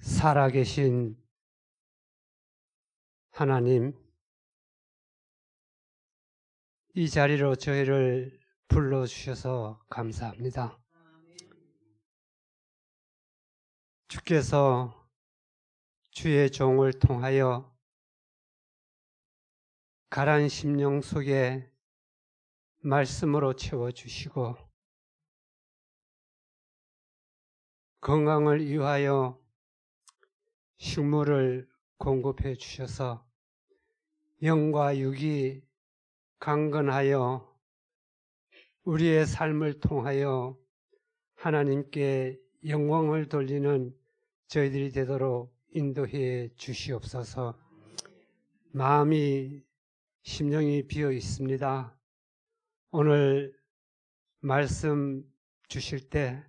살아계신 하나님, 이 자리로 저희를 불러주셔서 감사합니다. 주께서 주의 종을 통하여 가라앉은 심령 속에 말씀으로 채워주시고 건강을 위하여 식물을 공급해 주셔서 영과 육이 강건하여 우리의 삶을 통하여 하나님께 영광을 돌리는 저희들이 되도록 인도해 주시옵소서. 마음이 심령이 비어 있습니다. 오늘 말씀 주실 때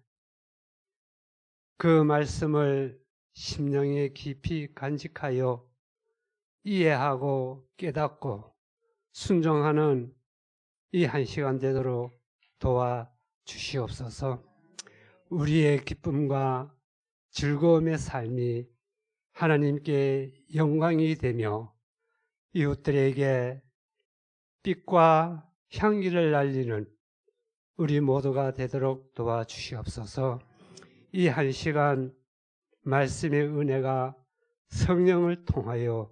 그 말씀을 심령에 깊이 간직하여 이해하고 깨닫고 순종하는 이 한 시간 되도록 도와주시옵소서. 우리의 기쁨과 즐거움의 삶이 하나님께 영광이 되며 이웃들에게 빛과 향기를 날리는 우리 모두가 되도록 도와주시옵소서. 이 한 시간 말씀의 은혜가 성령을 통하여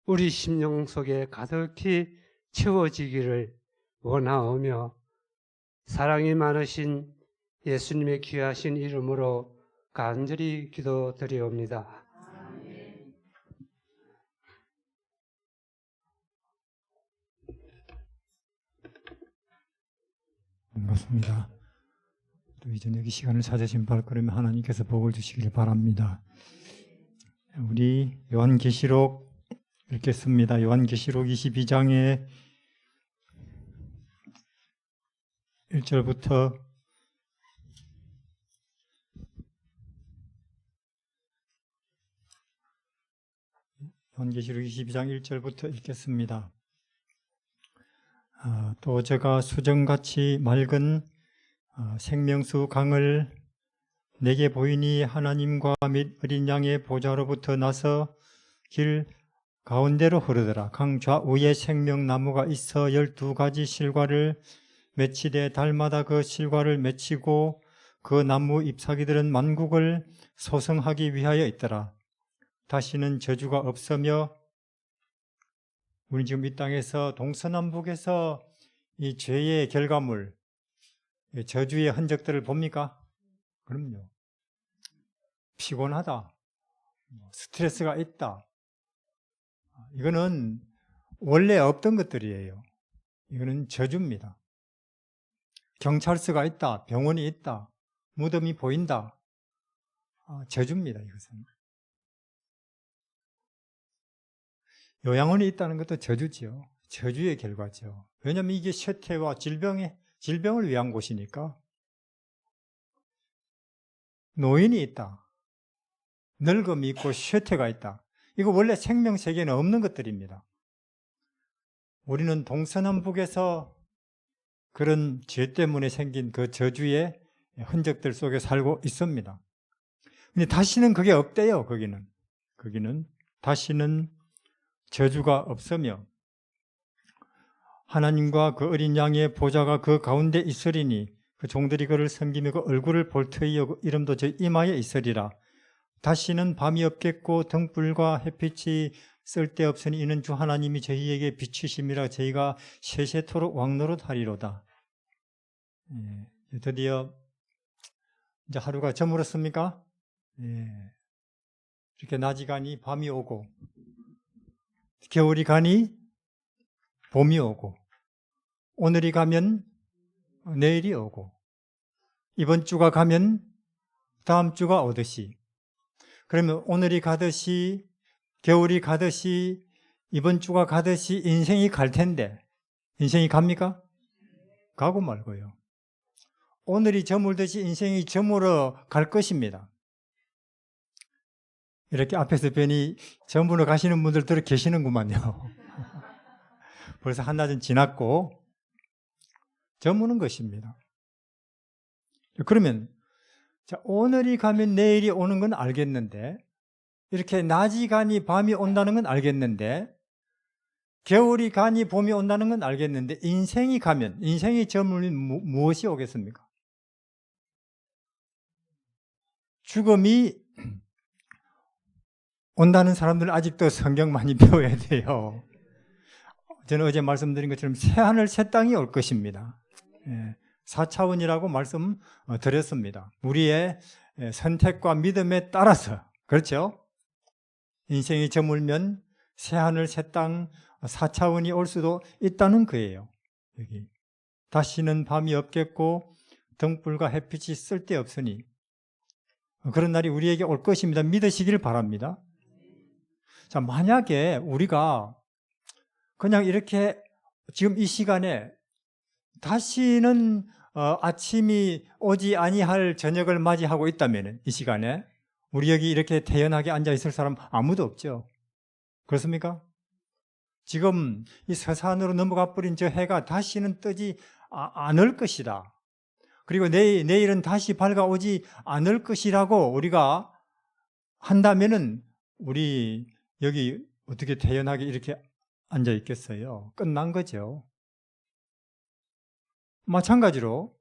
우리 심령 속에 가득히 채워지기를 원하오며 사랑이 많으신 예수님의 귀하신 이름으로 간절히 기도드리옵니다. 반갑습니다. 또 이 저녁 이 시간을 찾으신 발걸음에 하나님께서 복을 주시길 바랍니다. 우리 요한계시록 읽겠습니다. 요한계시록 22장의 1절부터 요한계시록 22장 1절부터 읽겠습니다. 또 제가 수정같이 맑은 생명수 강을 내게 보이니 하나님과 및 어린 양의 보좌로부터 나서 길 가운데로 흐르더라. 강 좌우에 생명나무가 있어 12가지 실과를 맺히되 달마다 그 실과를 맺히고 그 나무 잎사귀들은 만국을 소성하기 위하여 있더라. 다시는 저주가 없으며 우리 지금 이 땅에서 동서남북에서 이 죄의 결과물, 저주의 흔적들을 봅니까? 그럼요. 피곤하다, 스트레스가 있다. 이거는 원래 없던 것들이에요. 이거는 저주입니다. 경찰서가 있다, 병원이 있다, 무덤이 보인다. 저주입니다, 이것은. 요양원이 있다는 것도 저주지요. 저주의 결과죠. 왜냐하면 이게 쇠퇴와 질병을 위한 곳이니까. 노인이 있다, 늙음이 있고 쇠퇴가 있다. 이거 원래 생명세계에는 없는 것들입니다. 우리는 동서남북에서 그런 죄 때문에 생긴 그 저주의 흔적들 속에 살고 있습니다. 근데 다시는 그게 없대요. 거기는 다시는 저주가 없으며 하나님과 그 어린 양의 보좌가 그 가운데 있으리니 그 종들이 그를 섬기며 그 얼굴을 볼 터이요 그 이름도 저 이마에 있으리라. 다시는 밤이 없겠고 등불과 햇빛이 쓸데없으니 이는 주 하나님이 저희에게 비추심이라. 저희가 세세토록 왕노릇하리로다. 드디어 이제 하루가 저물었습니까? 이렇게 낮이 가니 밤이 오고 겨울이 가니 봄이 오고 오늘이 가면 내일이 오고 이번 주가 가면 다음 주가 오듯이, 그러면 오늘이 가듯이 겨울이 가듯이 이번 주가 가듯이 인생이 갈 텐데 인생이 갑니까? 가고 말고요. 오늘이 저물듯이 인생이 저물어 갈 것입니다. 이렇게 앞에서 뵈니 저물어 가시는 분들도 계시는구만요. 벌써 한낮은 지났고 저무는 것입니다. 그러면 오늘이 가면 내일이 오는 건 알겠는데 이렇게 낮이 가니 밤이 온다는 건 알겠는데, 겨울이 가니 봄이 온다는 건 알겠는데, 인생이 가면, 인생이 저물면 무엇이 오겠습니까? 죽음이 온다는 사람들은 아직도 성경 많이 배워야 돼요. 저는 어제 말씀드린 것처럼 새하늘 새 땅이 올 것입니다. 4차원이라고 말씀드렸습니다. 우리의 선택과 믿음에 따라서, 그렇죠? 인생이 저물면 새하늘 새 땅 4차원이 올 수도 있다는 거예요. 여기 다시는 밤이 없겠고 등불과 햇빛이 쓸데없으니 그런 날이 우리에게 올 것입니다. 믿으시길 바랍니다. 자, 만약에 우리가 그냥 이렇게 지금 이 시간에 다시는 아침이 오지 아니할 저녁을 맞이하고 있다면, 이 시간에 우리 여기 이렇게 태연하게 앉아 있을 사람 아무도 없죠. 그렇습니까? 지금 이 서산으로 넘어가 버린 저 해가 다시는 뜨지 않을 것이다. 그리고 내일은 다시 밝아오지 않을 것이라고 우리가 한다면은 우리 여기 어떻게 태연하게 이렇게 앉아 있겠어요? 끝난 거죠. 마찬가지로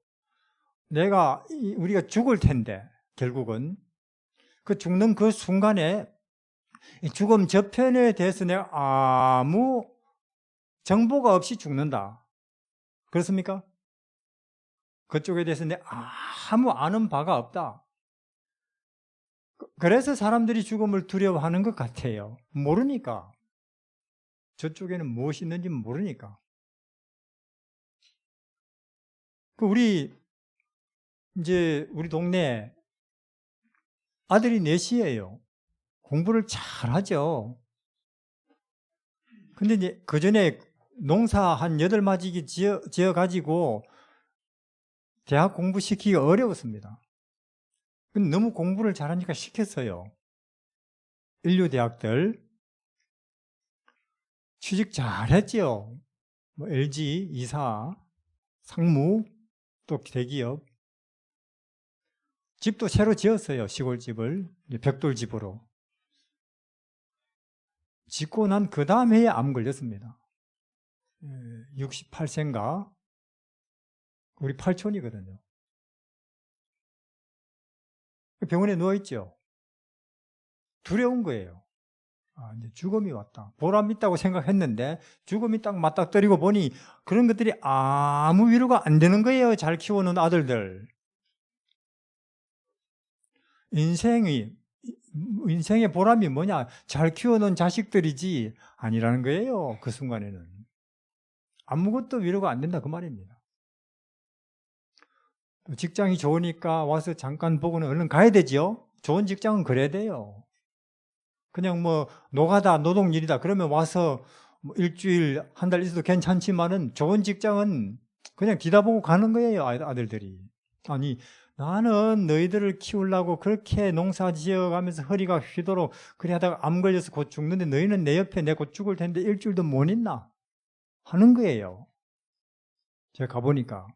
우리가 죽을 텐데, 결국은 그 죽는 그 순간에 죽음 저편에 대해서 내가 아무 정보가 없이 죽는다. 그렇습니까? 그쪽에 대해서 내가 아무 아는 바가 없다. 그래서 사람들이 죽음을 두려워하는 것 같아요. 모르니까. 저쪽에는 무엇이 있는지 모르니까. 우리 동네에 아들이 넷이에요. 공부를 잘 하죠. 근데 이제 그 전에 농사 한 8마지기 지어가지고 대학 공부시키기가 어려웠습니다. 근데 너무 공부를 잘하니까 시켰어요. 인류대학들. 취직 잘했죠. LG, 이사, 상무, 또 대기업. 집도 새로 지었어요. 시골집을. 벽돌집으로. 짓고 난 그 다음 해에 암 걸렸습니다. 68세인가? 우리 팔촌이거든요. 병원에 누워있죠. 두려운 거예요. 이제 죽음이 왔다. 보람 있다고 생각했는데 죽음이 딱 맞닥뜨리고 보니 그런 것들이 아무 위로가 안 되는 거예요. 잘 키워놓은 아들들. 인생의 보람이 뭐냐? 잘 키워놓은 자식들이지 아니라는 거예요. 그 순간에는. 아무것도 위로가 안 된다 그 말입니다. 직장이 좋으니까 와서 잠깐 보고는 얼른 가야 되죠. 좋은 직장은 그래야 돼요. 그냥 노가다, 노동일이다 그러면 와서 일주일, 한 달 있어도 괜찮지만은 좋은 직장은 그냥 뒤다보고 가는 거예요. 아들들이. 아니, 나는 너희들을 키우려고 그렇게 농사 지어가면서 허리가 휘도록 그래 하다가 암 걸려서 곧 죽는데 너희는 내 옆에 내 곧 죽을 텐데 일주일도 못 있나? 하는 거예요. 제가 가보니까.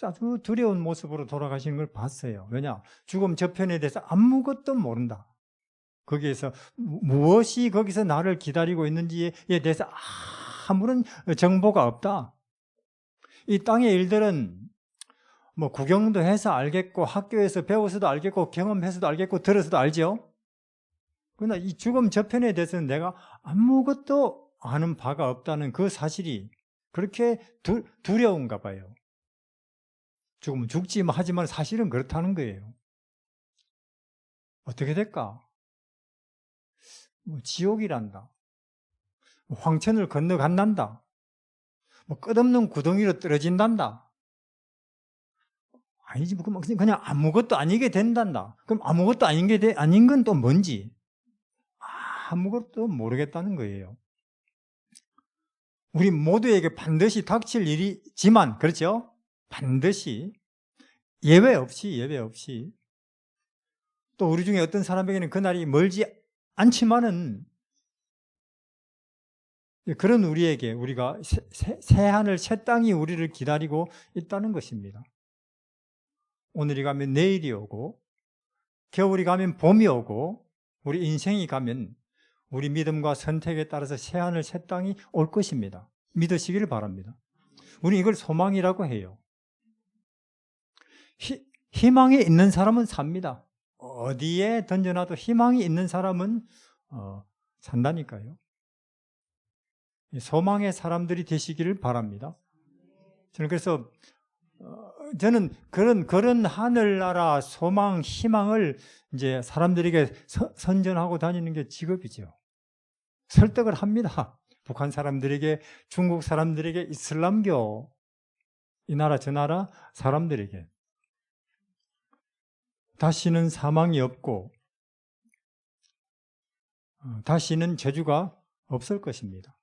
아주 두려운 모습으로 돌아가시는 걸 봤어요. 왜냐? 죽음 저편에 대해서 아무것도 모른다. 거기에서 무엇이 거기서 나를 기다리고 있는지에 대해서 아무런 정보가 없다. 이 땅의 일들은 구경도 해서 알겠고 학교에서 배워서도 알겠고 경험해서도 알겠고 들어서도 알죠. 그러나 이 죽음 저편에 대해서는 내가 아무것도 아는 바가 없다는 그 사실이 그렇게 두려운가 봐요. 죽으면 죽지 하지만 사실은 그렇다는 거예요. 어떻게 될까? 지옥이란다. 황천을 건너간단다. 끝없는 구덩이로 떨어진단다. 아니지, 그냥 아무것도 아니게 된단다. 그럼 아무것도 아닌 건 또 뭔지 아무것도 모르겠다는 거예요. 우리 모두에게 반드시 닥칠 일이지만, 그렇죠? 반드시 예외 없이 또 우리 중에 어떤 사람에게는 그날이 멀지 않지만은 그런 우리가 새 하늘 새 땅이 우리를 기다리고 있다는 것입니다. 오늘이 가면 내일이 오고 겨울이 가면 봄이 오고 우리 인생이 가면 우리 믿음과 선택에 따라서 새하늘 새 땅이 올 것입니다. 믿으시기를 바랍니다. 우리 이걸 소망이라고 해요. 희망이 있는 사람은 삽니다. 어디에 던져놔도 희망이 있는 사람은 산다니까요. 소망의 사람들이 되시기를 바랍니다. 저는 그래서 저는 그런 하늘나라 소망, 희망을 이제 사람들에게 선전하고 다니는 게 직업이죠. 설득을 합니다. 북한 사람들에게, 중국 사람들에게, 이슬람교, 이 나라 저 나라 사람들에게. 다시는 사망이 없고 다시는 저주가 없을 것입니다.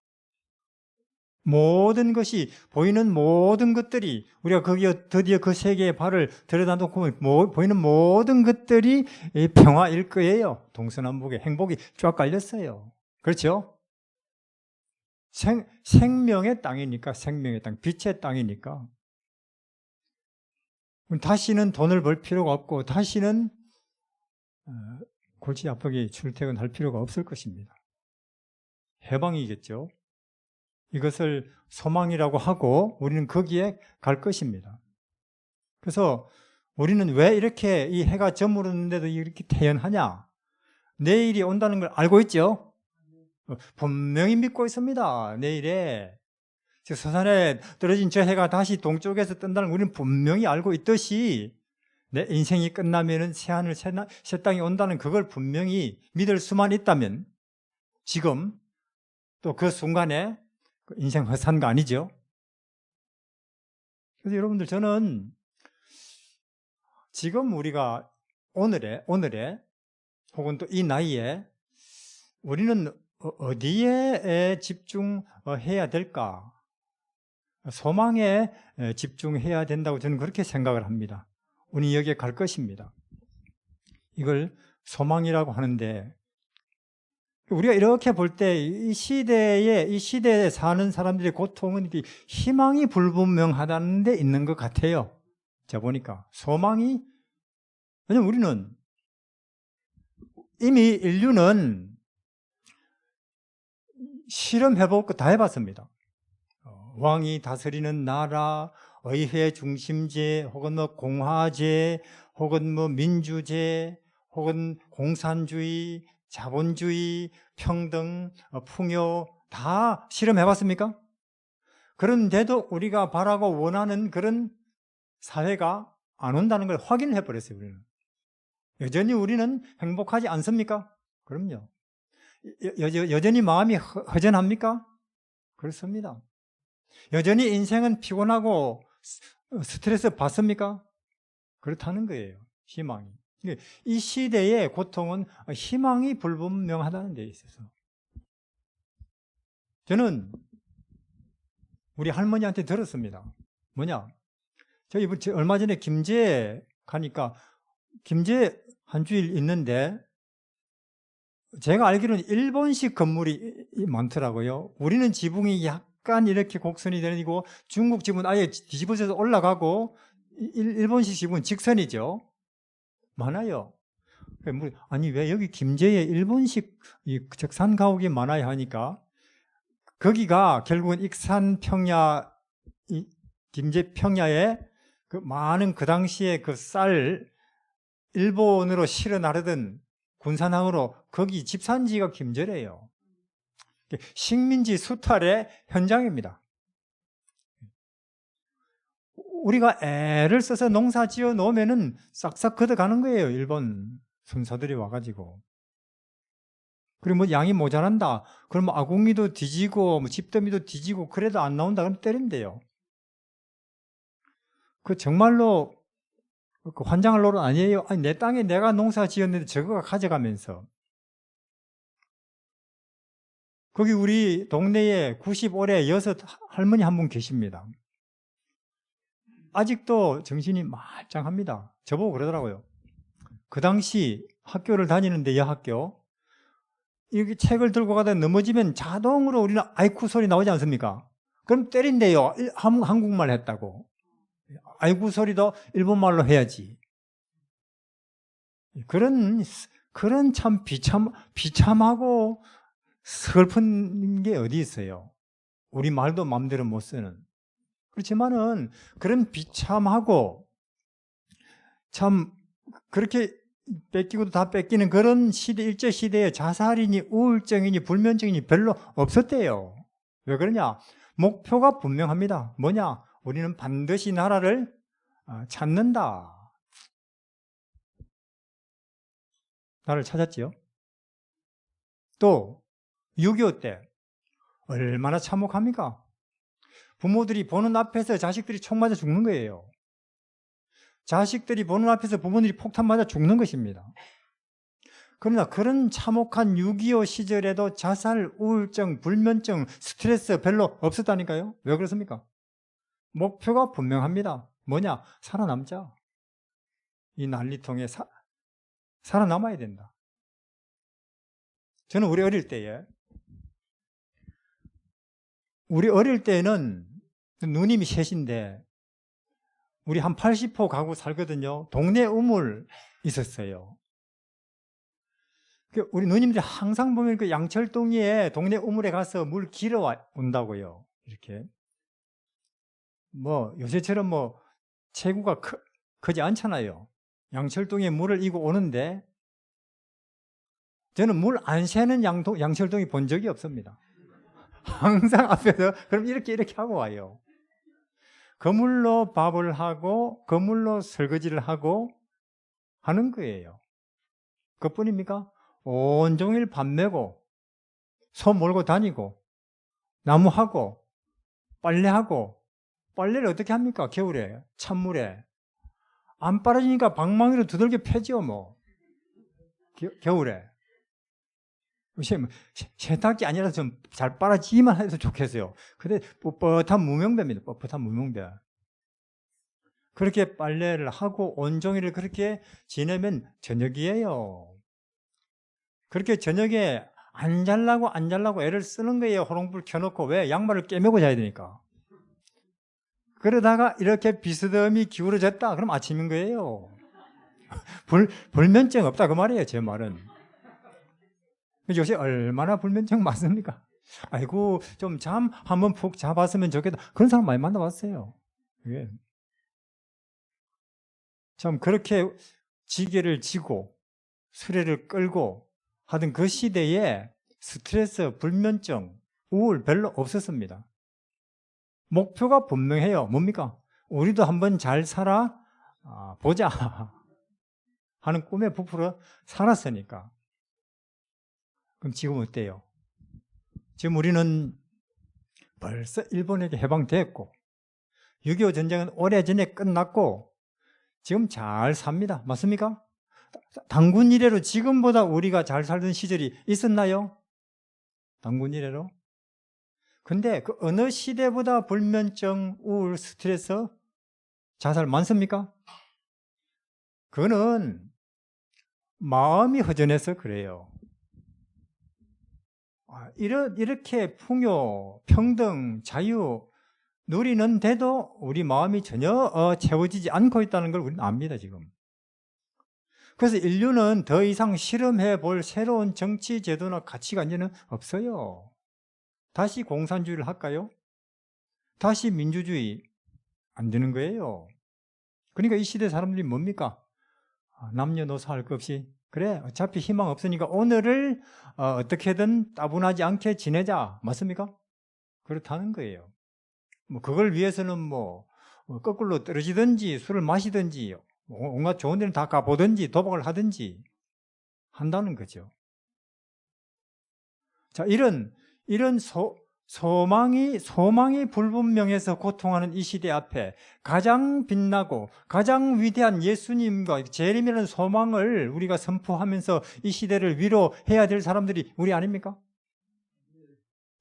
모든 것이, 보이는 모든 것들이, 우리가 거기에 드디어 그 세계의 발을 들여다놓고 보이는 모든 것들이 평화일 거예요. 동서남북에 행복이 쫙 깔렸어요. 그렇죠? 생명의 땅이니까, 생명의 땅, 빛의 땅이니까. 다시는 돈을 벌 필요가 없고 다시는 골치 아프게 출퇴근할 필요가 없을 것입니다. 해방이겠죠. 이것을 소망이라고 하고 우리는 거기에 갈 것입니다. 그래서 우리는 왜 이렇게 이 해가 저무르는데도 이렇게 태연하냐? 내일이 온다는 걸 알고 있죠? 분명히 믿고 있습니다. 내일에 서산에 떨어진 저 해가 다시 동쪽에서 뜬다는 걸 우리는 분명히 알고 있듯이 내 인생이 끝나면 새하늘 새 땅이 온다는 그걸 분명히 믿을 수만 있다면 지금 또 그 순간에 인생 허사한 거 아니죠? 그래서 여러분들, 저는 지금 우리가 오늘에 혹은 또 이 나이에 우리는 어디에 집중해야 될까? 소망에 집중해야 된다고 저는 그렇게 생각을 합니다. 우리 여기에 갈 것입니다. 이걸 소망이라고 하는데, 우리가 이렇게 볼 때 이 시대에 사는 사람들의 고통은 희망이 불분명하다는 데 있는 것 같아요. 제가 보니까 소망이, 왜냐면 우리는 이미 인류는 실험해볼 거 다 해봤습니다. 왕이 다스리는 나라, 의회 중심제, 혹은 공화제, 혹은 민주제, 혹은 공산주의, 자본주의, 평등, 풍요 다 실험해봤습니까? 그런데도 우리가 바라고 원하는 그런 사회가 안 온다는 걸 확인해버렸어요. 우리는. 여전히 우리는 행복하지 않습니까? 그럼요. 여전히 마음이 허전합니까? 그렇습니다. 여전히 인생은 피곤하고 스트레스 받습니까? 그렇다는 거예요. 희망이. 이 시대의 고통은 희망이 불분명하다는 데 있어서. 저는 우리 할머니한테 들었습니다. 뭐냐? 저 얼마 전에 김제에 가니까, 김제 한 주일 있는데 제가 알기로는 일본식 건물이 많더라고요. 우리는 지붕이 약간 이렇게 곡선이 되고 중국 지붕은 아예 뒤집어져서 올라가고 일본식 지붕은 직선이죠. 많아요. 아니 왜 여기 김제에 일본식 적산 가옥이 많아야 하니까, 거기가 결국은 익산 김제 평야에 그 많은 그 당시에 그 쌀 일본으로 실어 나르던 군산항으로 거기 집산지가 김제래요. 식민지 수탈의 현장입니다. 우리가 애를 써서 농사 지어 놓으면은 싹싹 걷어가는 거예요. 일본 순사들이 와가지고. 그리고 양이 모자란다. 그러면 아궁이도 뒤지고 집더미도 뒤지고 그래도 안 나온다 그러면 때린대요. 그 정말로 그 환장할 노릇 아니에요. 아니, 내 땅에 내가 농사 지었는데 저거가 가져가면서. 거기 우리 동네에 95세 여섯 할머니 한 분 계십니다. 아직도 정신이 말짱합니다. 저보고 그러더라고요. 그 당시 학교를 다니는데 여학교, 이렇게 책을 들고 가다 넘어지면 자동으로 우리는 아이쿠 소리 나오지 않습니까? 그럼 때린대요. 한국말 했다고. 아이쿠 소리도 일본말로 해야지. 그런 참 비참하고 슬픈 게 어디 있어요? 우리 말도 마음대로 못 쓰는. 그렇지만은 그런 비참하고 참 그렇게 뺏기고도 다 뺏기는 그런 시대, 일제 시대에 자살이니 우울증이니 불면증이니 별로 없었대요. 왜 그러냐? 목표가 분명합니다. 뭐냐? 우리는 반드시 나라를 찾는다. 나라를 찾았지요. 또 6.25 때 얼마나 참혹합니까? 부모들이 보는 앞에서 자식들이 총 맞아 죽는 거예요. 자식들이 보는 앞에서 부모들이 폭탄 맞아 죽는 것입니다. 그러나 그런 참혹한 6.25 시절에도 자살, 우울증, 불면증, 스트레스 별로 없었다니까요. 왜 그렇습니까? 목표가 분명합니다. 뭐냐? 살아남자. 이 난리통에 살아남아야 된다. 저는 우리 어릴 때는 누님이 셋인데 우리 한 80호 가구 살거든요. 동네 우물 있었어요. 우리 누님들이 항상 보면 그 양철동에 동네 우물에 가서 물 길어 온다고요. 이렇게. 요새처럼 체구가 크지 않잖아요. 양철동에 물을 이고 오는데 저는 물 안 새는 양철동이 본 적이 없습니다. 항상 앞에서 그럼 이렇게 하고 와요. 그물로 밥을 하고 그물로 설거지를 하고 하는 거예요. 그뿐입니까? 온종일 밥 메고 소 몰고 다니고 나무하고 빨래하고 빨래를 어떻게 합니까? 겨울에 찬물에 안 빨아지니까 방망이로 두들겨 패죠. 겨울에 세탁기 아니라서 좀 잘 빨아지기만 해도 좋겠어요. 근데 뻣뻣한 무명배입니다. 뻣뻣한 무명배. 그렇게 빨래를 하고 온종일 그렇게 지내면 저녁이에요. 그렇게 저녁에 안 잘라고 애를 쓰는 거예요. 호롱불 켜놓고. 왜? 양말을 깨매고 자야 되니까. 그러다가 이렇게 비스듬히 기울어졌다. 그럼 아침인 거예요. 불면증 없다 그 말이에요. 제 말은. 요새 얼마나 불면증 많습니까? 아이고 좀 잠 한번 푹 자봤으면 좋겠다. 그런 사람 많이 만나봤어요. 예. 참 그렇게 지게를 지고 수레를 끌고 하던 그 시대에 스트레스, 불면증, 우울 별로 없었습니다. 목표가 분명해요. 뭡니까? 우리도 한번 잘 살아 보자 하는 꿈에 부풀어 살았으니까. 그럼 지금 어때요? 지금 우리는 벌써 일본에게 해방됐고 6.25 전쟁은 오래전에 끝났고 지금 잘 삽니다. 맞습니까? 단군 이래로 지금보다 우리가 잘 살던 시절이 있었나요? 단군 이래로? 근데 그 어느 시대보다 불면증, 우울, 스트레스, 자살 많습니까? 그거는 마음이 허전해서 그래요. 이렇게 풍요, 평등, 자유 누리는데도 우리 마음이 전혀 채워지지 않고 있다는 걸 우리는 압니다, 지금. 그래서 인류는 더 이상 실험해 볼 새로운 정치 제도나 가치가 이제는 없어요. 다시 공산주의를 할까요? 다시 민주주의 안 되는 거예요. 그러니까 이 시대 사람들이 뭡니까? 남녀노소 할 것 없이 그래 어차피 희망 없으니까 오늘을 어떻게든 따분하지 않게 지내자. 맞습니까? 그렇다는 거예요. 그걸 위해서는 거꾸로 떨어지든지 술을 마시든지 온갖 좋은 데는 다 가보든지 도박을 하든지 한다는 거죠. 자, 이런 소망이 불분명해서 고통하는 이 시대 앞에 가장 빛나고 가장 위대한 예수님과 재림이라는 소망을 우리가 선포하면서 이 시대를 위로해야 될 사람들이 우리 아닙니까?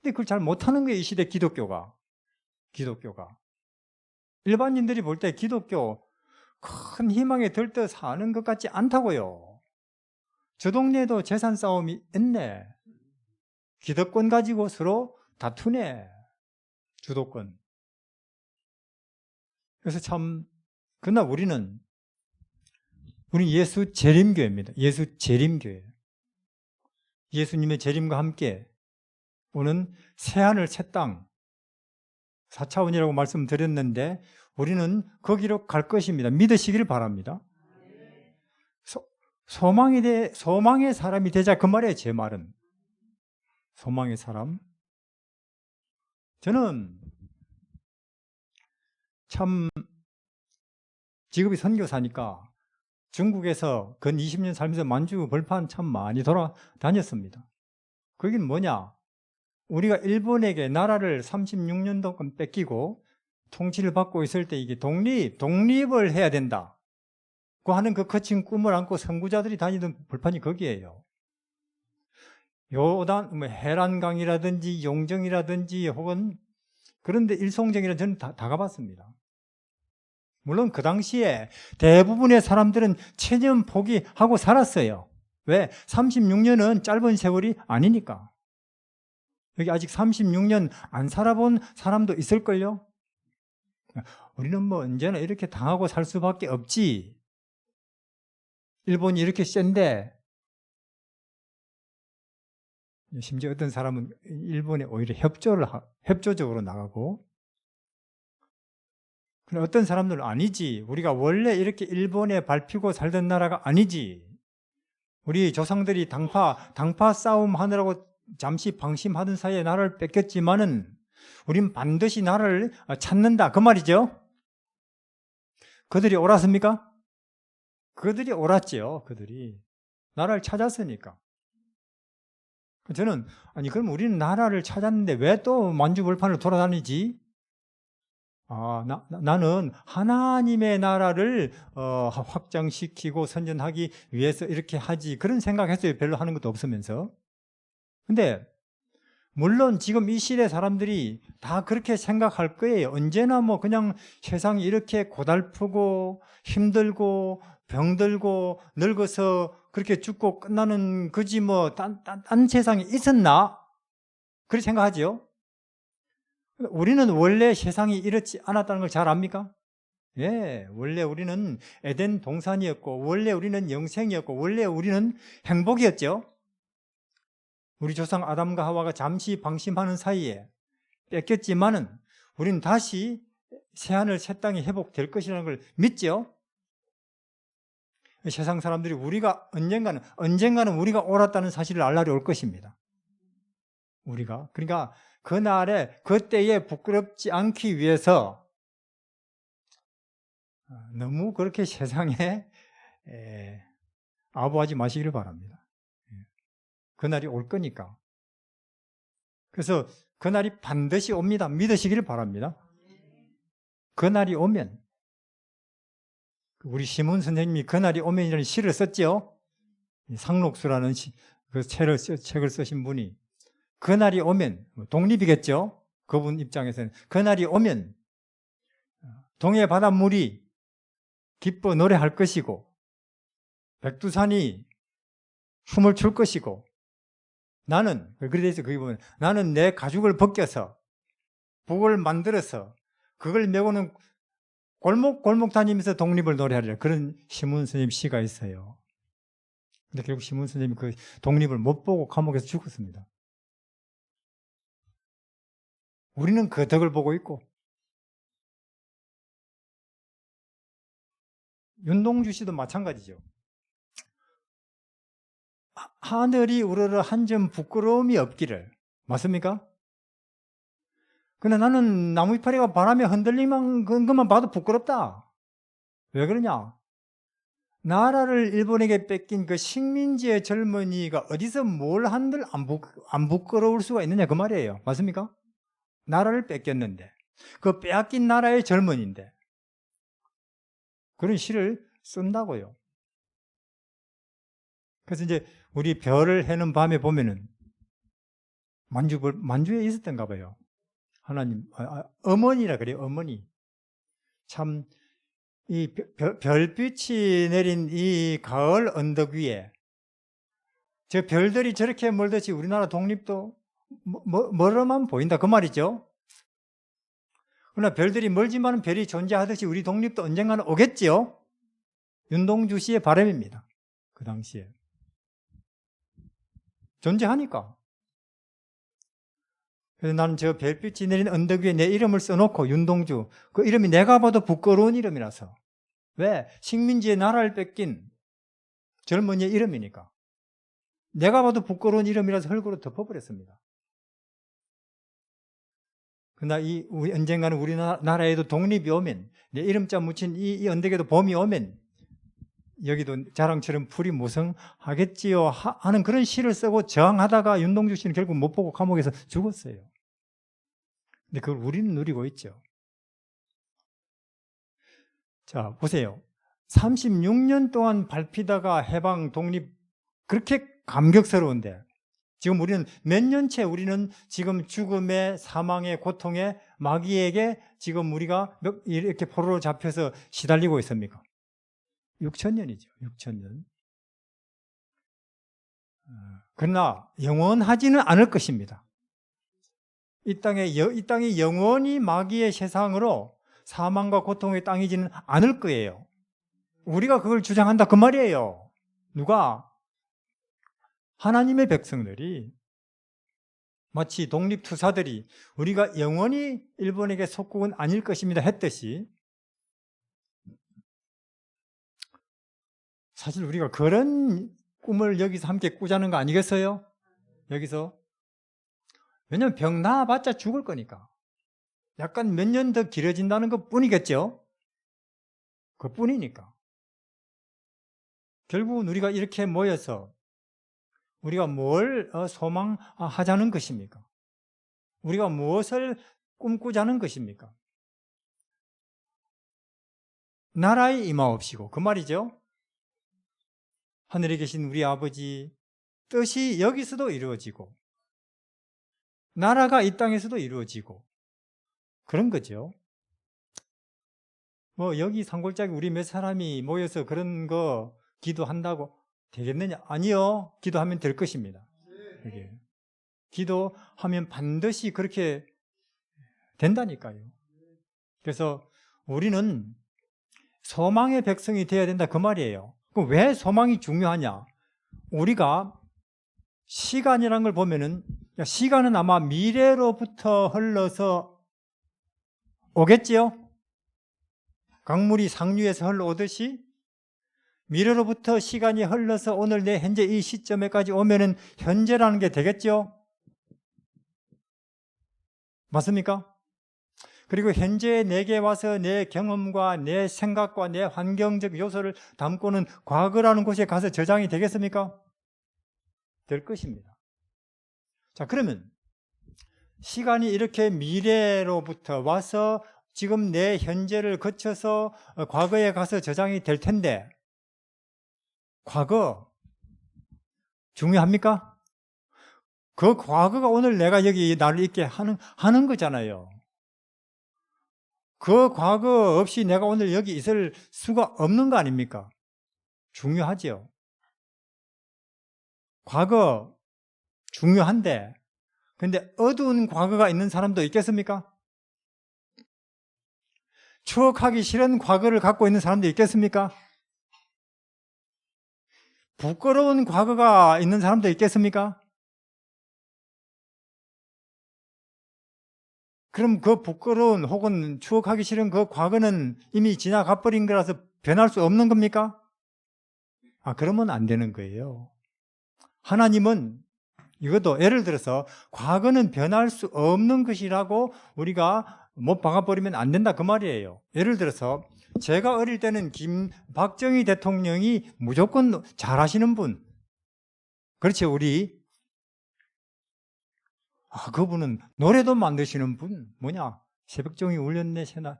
근데 그걸 잘 못하는 거예요, 이 시대 기독교가. 일반인들이 볼 때 기독교 큰 희망에 들떠 사는 것 같지 않다고요. 저 동네에도 재산 싸움이 있네. 기득권 가지고 서로 다투네. 주도권. 그래서 참 그러나 우리는 우리 예수 재림교회입니다. 예수 재림교회. 예수님의 재림과 함께 오는 새하늘 새 땅 4차원이라고 말씀드렸는데 우리는 거기로 갈 것입니다. 믿으시기를 바랍니다. 소망의 사람이 되자, 그 말이에요. 제 말은 소망의 사람. 저는 참 직업이 선교사니까 중국에서 근 20년 살면서 만주 벌판 참 많이 돌아다녔습니다. 거긴 뭐냐? 우리가 일본에게 나라를 36년 동안 뺏기고 통치를 받고 있을 때 이게 독립을 해야 된다 고 하는 그 거친 꿈을 안고 선구자들이 다니던 벌판이 거기에요. 요단, 해란강이라든지 용정이라든지 혹은 그런데 일송정이라 저는 다 가봤습니다. 물론 그 당시에 대부분의 사람들은 체념 포기하고 살았어요. 왜? 36년은 짧은 세월이 아니니까. 여기 아직 36년 안 살아본 사람도 있을걸요? 우리는 뭐 언제나 이렇게 당하고 살 수밖에 없지. 일본이 이렇게 센데, 심지어 어떤 사람은 일본에 오히려 협조적으로 나가고, 그런데 어떤 사람들은 아니지. 우리가 원래 이렇게 일본에 밟히고 살던 나라가 아니지. 우리 조상들이 당파 싸움 하느라고 잠시 방심하던 사이에 나라를 뺏겼지만은 우린 반드시 나라를 찾는다. 그 말이죠. 그들이 옳았습니까? 그들이 옳았죠. 그들이 나라를 찾았으니까. 저는 아니 그럼 우리는 나라를 찾았는데 왜 또 만주벌판을 돌아다니지? 나는 하나님의 나라를 확장시키고 선전하기 위해서 이렇게 하지, 그런 생각했어요. 별로 하는 것도 없으면서. 근데 물론 지금 이 시대 사람들이 다 그렇게 생각할 거예요. 언제나 뭐 그냥 세상이 이렇게 고달프고 힘들고 병들고 늙어서 그렇게 죽고 끝나는 거지 뭐 딴 세상에 있었나? 그렇게 생각하죠. 우리는 원래 세상이 이렇지 않았다는 걸 잘 압니까? 예, 원래 우리는 에덴 동산이었고, 원래 우리는 영생이었고, 원래 우리는 행복이었죠. 우리 조상 아담과 하와가 잠시 방심하는 사이에 뺏겼지만은 우리는 다시 새하늘 새 땅이 회복될 것이라는 걸 믿죠. 세상 사람들이 우리가 언젠가는 우리가 옳았다는 사실을 알 날이 올 것입니다. 우리가. 그러니까 그날에 그때에 부끄럽지 않기 위해서 너무 그렇게 세상에 아부하지 마시기를 바랍니다. 그날이 올 거니까. 그래서 그날이 반드시 옵니다. 믿으시기를 바랍니다. 그날이 오면, 우리 시문 선생님이 그날이 오면이라는 시를 썼죠. 상록수라는 그 책을 쓰신 분이 그날이 오면, 독립이겠죠. 그분 입장에서는 그날이 오면 동해 바닷물이 기뻐 노래할 것이고 백두산이 춤을 출 것이고, 나는 그래서 거기 보면 나는 내 가죽을 벗겨서 북을 만들어서 그걸 메고는 골목 다니면서 독립을 노래하리라, 그런 시문 스님 시가 있어요. 근데 결국 시문 스님이 그 독립을 못 보고 감옥에서 죽었습니다. 우리는 그 덕을 보고 있고, 윤동주 씨도 마찬가지죠. 하늘이 우러러 한 점 부끄러움이 없기를. 맞습니까? 근데 나는 나무 이파리가 바람에 흔들리는 것만 봐도 부끄럽다. 왜 그러냐? 나라를 일본에게 뺏긴 그 식민지의 젊은이가 어디서 뭘 한들 안 부끄러울 수가 있느냐, 그 말이에요. 맞습니까? 나라를 뺏겼는데, 그 빼앗긴 나라의 젊은이인데 그런 시를 쓴다고요. 그래서 이제 우리 별을 해는 밤에 보면은 만주에 있었던가 봐요. 하나님, 어머니라 그래요. 어머니. 참, 이 별빛이 내린 이 가을 언덕 위에 저 별들이 저렇게 멀듯이 우리나라 독립도 멀어만 보인다, 그 말이죠. 그러나 별들이 멀지만 별이 존재하듯이 우리 독립도 언젠가는 오겠지요. 윤동주 씨의 바람입니다. 그 당시에. 존재하니까. 그래서 나는 저 별빛이 내린 언덕 위에 내 이름을 써놓고 윤동주, 그 이름이 내가 봐도 부끄러운 이름이라서. 왜? 식민지의 나라를 뺏긴 젊은이의 이름이니까. 내가 봐도 부끄러운 이름이라서 흙으로 덮어버렸습니다. 그러나 우리 언젠가는 우리나라에도 독립이 오면, 내 이름자 묻힌 이 언덕에도 봄이 오면 여기도 자랑처럼 풀이 무성하겠지요 하는 그런 시를 쓰고 저항하다가 윤동주 씨는 결국 못 보고 감옥에서 죽었어요. 근데 그걸 우리는 누리고 있죠. 자, 보세요. 36년 동안 밟히다가 해방, 독립, 그렇게 감격스러운데 지금 우리는 몇 년째 우리는 지금 죽음의, 사망의, 고통의 마귀에게 지금 우리가 이렇게 포로로 잡혀서 시달리고 있습니까? 6,000년이죠. 6,000년. 그러나 영원하지는 않을 것입니다. 이 땅이 영원히 마귀의 세상으로 사망과 고통의 땅이지는 않을 거예요. 우리가 그걸 주장한다 그 말이에요. 누가? 하나님의 백성들이 마치 독립투사들이 우리가 영원히 일본에게 속국은 아닐 것입니다 했듯이 사실 우리가 그런 꿈을 여기서 함께 꾸자는 거 아니겠어요? 여기서. 왜냐하면 병 나아봤자 죽을 거니까. 약간 몇 년 더 길어진다는 것 뿐이겠죠? 그 뿐이니까. 결국은 우리가 이렇게 모여서 우리가 뭘 소망하자는 것입니까? 우리가 무엇을 꿈꾸자는 것입니까? 나라에 임하옵시고, 그 말이죠. 하늘에 계신 우리 아버지 뜻이 여기서도 이루어지고 나라가 이 땅에서도 이루어지고 그런 거죠. 뭐 여기 산골짜기 우리 몇 사람이 모여서 그런 거 기도한다고 되겠느냐? 아니요. 기도하면 될 것입니다. 이게. 기도하면 반드시 그렇게 된다니까요. 그래서 우리는 소망의 백성이 되어야 된다 그 말이에요. 그럼 왜 소망이 중요하냐? 우리가 시간이라는 걸 보면은 시간은 아마 미래로부터 흘러서 오겠지요? 강물이 상류에서 흘러오듯이 미래로부터 시간이 흘러서 오늘 내 현재 이 시점에까지 오면은 현재라는 게 되겠죠? 맞습니까? 그리고 현재 내게 와서 내 경험과 내 생각과 내 환경적 요소를 담고는 과거라는 곳에 가서 저장이 되겠습니까? 될 것입니다. 자, 그러면 시간이 이렇게 미래로부터 와서 지금 내 현재를 거쳐서 과거에 가서 저장이 될 텐데 과거 중요합니까? 그 과거가 오늘 내가 여기 나를 있게 하는 거잖아요. 그 과거 없이 내가 오늘 여기 있을 수가 없는 거 아닙니까? 중요하죠. 과거 중요한데 근데 어두운 과거가 있는 사람도 있겠습니까? 추억하기 싫은 과거를 갖고 있는 사람도 있겠습니까? 부끄러운 과거가 있는 사람도 있겠습니까? 그럼 그 부끄러운 혹은 추억하기 싫은 그 과거는 이미 지나가 버린 거라서 변할 수 없는 겁니까? 그러면 안 되는 거예요. 하나님은 이것도 예를 들어서 과거는 변할 수 없는 것이라고 우리가 못 박아버리면 안 된다 그 말이에요. 예를 들어서 제가 어릴 때는 박정희 대통령이 무조건 잘하시는 분, 그렇죠. 우리 그분은 노래도 만드시는 분, 뭐냐 새벽종이 울렸네 새날.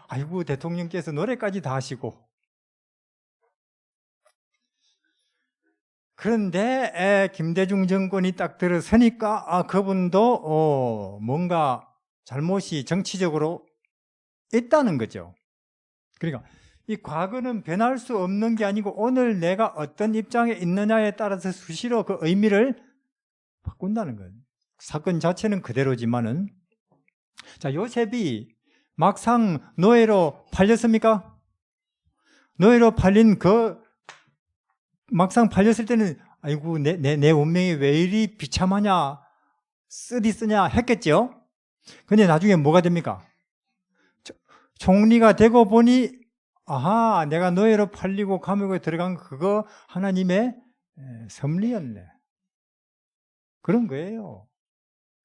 아이고 대통령께서 노래까지 다 하시고. 그런데 김대중 정권이 딱 들어서니까 그분도 뭔가 잘못이 정치적으로 있다는 거죠. 그러니까 이 과거는 변할 수 없는 게 아니고 오늘 내가 어떤 입장에 있느냐에 따라서 수시로 그 의미를 바꾼다는 거예요. 사건 자체는 그대로지만은 자 요셉이 막상 노예로 팔렸습니까? 노예로 팔린 막상 팔렸을 때는 아이고 내 운명이 왜 이리 비참하냐, 쓰디쓰냐 했겠죠. 근데 나중에 뭐가 됩니까? 총리가 되고 보니 아하, 내가 노예로 팔리고 감옥에 들어간 그거 하나님의 섭리였네. 그런 거예요.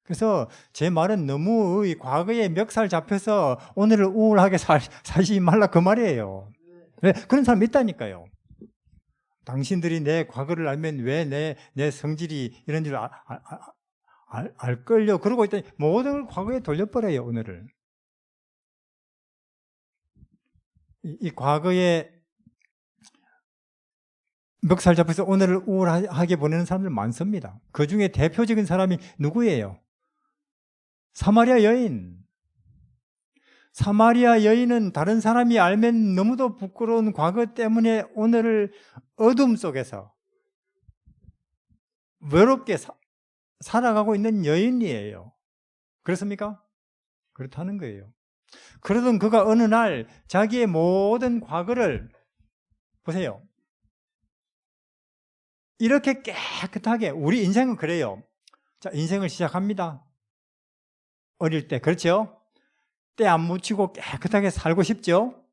그래서 제 말은 너무 과거에 멱살 잡혀서 오늘을 우울하게 사시지 말라 그 말이에요. 네, 그런 사람 있다니까요. 당신들이 내 과거를 알면 왜 내 성질이 이런 줄 알걸요. 그러고 있더니 모든 걸 과거에 돌려버려요. 오늘을. 이 과거에 멱살 잡혀서 오늘을 우울하게 보내는 사람들 많습니다. 그 중에 대표적인 사람이 누구예요? 사마리아 여인. 사마리아 여인은 다른 사람이 알면 너무도 부끄러운 과거 때문에 오늘을 어둠 속에서 외롭게 살아가고 있는 여인이에요. 그렇습니까? 그렇다는 거예요. 그러던 그가 어느 날 자기의 모든 과거를 보세요. 이렇게 깨끗하게, 우리 인생은 그래요. 자, 인생을 시작합니다. 어릴 때, 그렇죠? 때 안 묻히고 깨끗하게 살고 싶죠?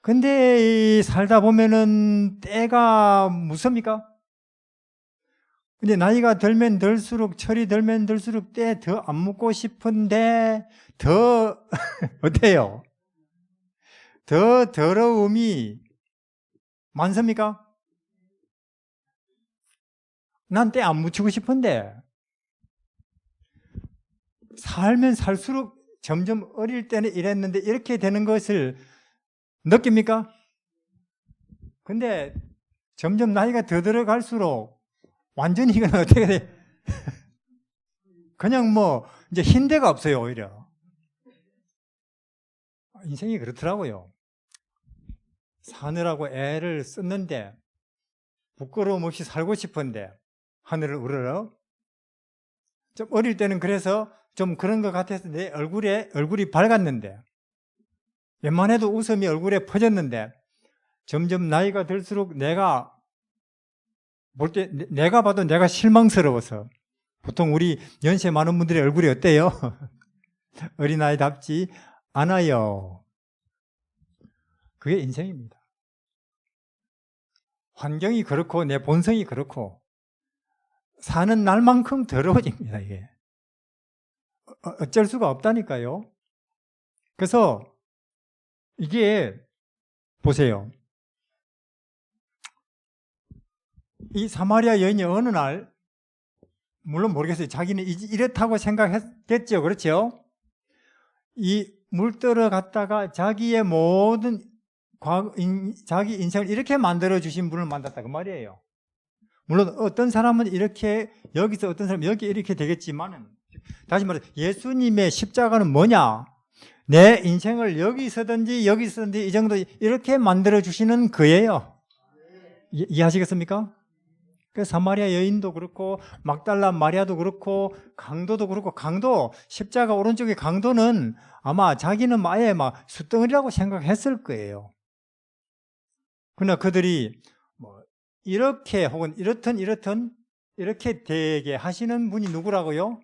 근데 살다 보면은 때가 묻습니까? 근데 나이가 들면 들수록, 철이 들면 들수록 때 더 안 묻고 싶은데 더 어때요? 더 더러움이 많습니까? 난 때 안 묻히고 싶은데 살면 살수록 점점 어릴 때는 이랬는데 이렇게 되는 것을 느낍니까? 근데 점점 나이가 더 들어갈수록 완전히 이건 어떻게 돼? 그냥 뭐 이제 흰데가 없어요. 오히려 인생이 그렇더라고요. 사느라고 애를 썼는데 부끄러움 없이 살고 싶은데 하늘을 우러러. 좀 어릴 때는 그래서 좀 그런 것 같아서 내 얼굴이 밝았는데 웬만해도 웃음이 얼굴에 퍼졌는데 점점 나이가 들수록 내가 봐도 내가 실망스러워서. 보통 우리 연세 많은 분들의 얼굴이 어때요? 어린아이답지 않아요. 그게 인생입니다. 환경이 그렇고 내 본성이 그렇고 사는 날만큼 더러워집니다. 이게 어쩔 수가 없다니까요. 그래서 이게 보세요. 이 사마리아 여인이 어느 날, 물론 모르겠어요. 자기는 이렇다고 생각했겠죠. 그렇죠? 이 물들어 갔다가 자기의 모든 자기 인생을 이렇게 만들어 주신 분을 만났다 그 말이에요. 물론 어떤 사람은 이렇게, 여기서 어떤 사람은 여기 이렇게 되겠지만은, 다시 말해서 예수님의 십자가는 뭐냐? 내 인생을 여기서든지 이 정도 이렇게 만들어 주시는 거예요. 이해하시겠습니까? 그 사마리아 여인도 그렇고 막달라 마리아도 그렇고 강도도 그렇고, 강도, 십자가 오른쪽의 강도는 아마 자기는 아예 막 숫덩이라고 생각했을 거예요. 그러나 그들이 뭐 이렇게 혹은 이렇든 이렇게 되게 하시는 분이 누구라고요?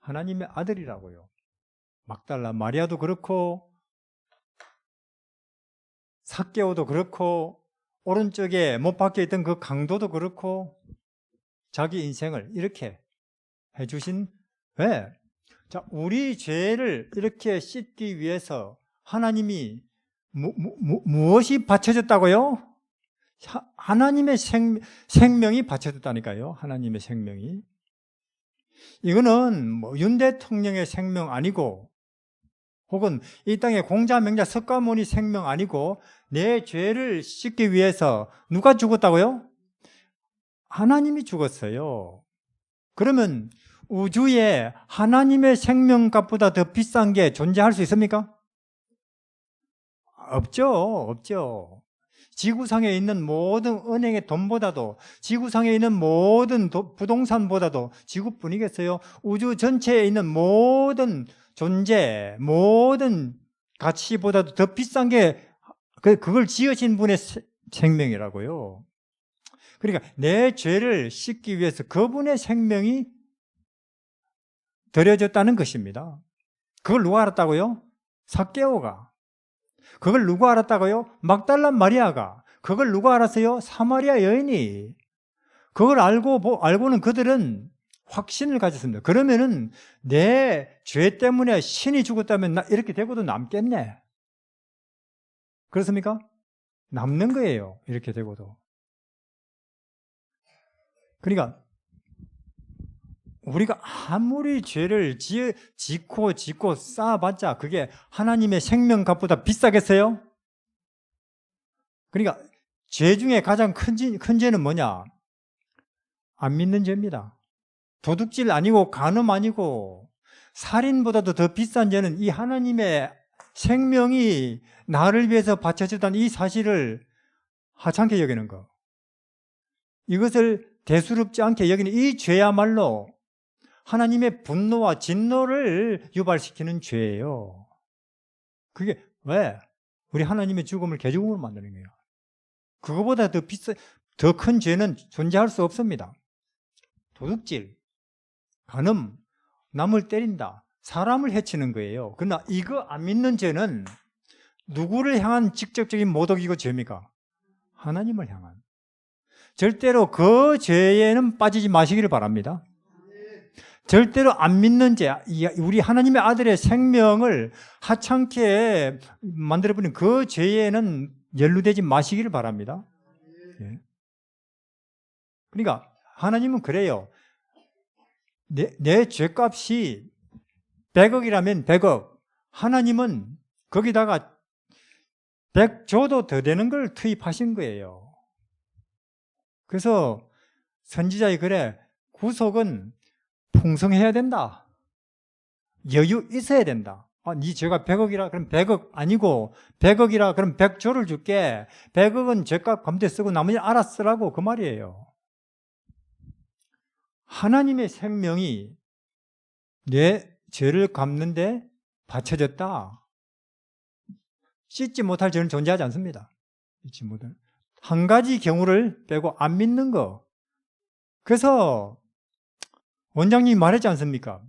하나님의 아들이라고요. 막달라 마리아도 그렇고 삭개오도 그렇고 오른쪽에 못 박혀 있던 그 강도도 그렇고 자기 인생을 이렇게 해주신. 왜? 자, 우리 죄를 이렇게 씻기 위해서 하나님이 무엇이 바쳐졌다고요? 하나님의 생명이 바쳐졌다니까요. 하나님의 생명이. 이거는 뭐 윤 대통령의 생명 아니고, 혹은 이 땅의 공자 명자 석가모니 생명 아니고, 내 죄를 씻기 위해서 누가 죽었다고요? 하나님이 죽었어요. 그러면 우주에 하나님의 생명값보다 더 비싼 게 존재할 수 있습니까? 없죠. 지구상에 있는 모든 은행의 돈보다도, 지구상에 있는 모든 부동산보다도 지구뿐이겠어요? 우주 전체에 있는 모든 존재, 모든 가치보다도 더 비싼 게 그걸 지으신 분의 생명이라고요. 그러니까 내 죄를 씻기 위해서 그분의 생명이 드려졌다는 것입니다. 그걸 누가 알았다고요? 삭개오가. 그걸 누가 알았다고요? 막달라 마리아가. 그걸 누가 알았어요? 사마리아 여인이. 그걸 알고는 그들은 확신을 가졌습니다. 그러면은 내 죄 때문에 신이 죽었다면 나 이렇게 되고도 남겠네. 그렇습니까? 남는 거예요. 이렇게 되고도. 그러니까 우리가 아무리 죄를 짓고 쌓아봤자 그게 하나님의 생명값보다 비싸겠어요? 그러니까 죄 중에 가장 큰 죄는 뭐냐? 안 믿는 죄입니다. 도둑질 아니고 간음 아니고 살인보다도 더 비싼 죄는 이 하나님의 생명이 나를 위해서 바쳐졌다는 이 사실을 하찮게 여기는 거. 이것을 대수롭지 않게 여기는 이 죄야말로 하나님의 분노와 진노를 유발시키는 죄예요. 그게 왜? 우리 하나님의 죽음을 개죽음으로 만드는 거예요. 그거보다 더 큰 죄는 존재할 수 없습니다. 도둑질, 간음, 남을 때린다, 사람을 해치는 거예요. 그러나 이거 안 믿는 죄는 누구를 향한 직접적인 모독이고 죄입니까? 하나님을 향한. 절대로 그 죄에는 빠지지 마시기를 바랍니다. 절대로 안 믿는 죄, 우리 하나님의 아들의 생명을 하찮게 만들어버린 그 죄에는 연루되지 마시기를 바랍니다. 예. 그러니까 하나님은 그래요. 내 죄값이 100억이라면 100억. 하나님은 거기다가 100조도 더 되는 걸 투입하신 거예요. 그래서 선지자의 글에 구속은 풍성해야 된다. 여유 있어야 된다. 네 죄가 100억이라 그럼 100억 아니고 100억이라 그럼 100조를 줄게. 100억은 죄값 감대 쓰고 나머지 알아 쓰라고 그 말이에요. 하나님의 생명이 내 죄를 갚는데 바쳐졌다. 씻지 못할 죄는 존재하지 않습니다. 씻지 못할. 한 가지 경우를 빼고 안 믿는 거. 그래서 원장님이 말했지 않습니까?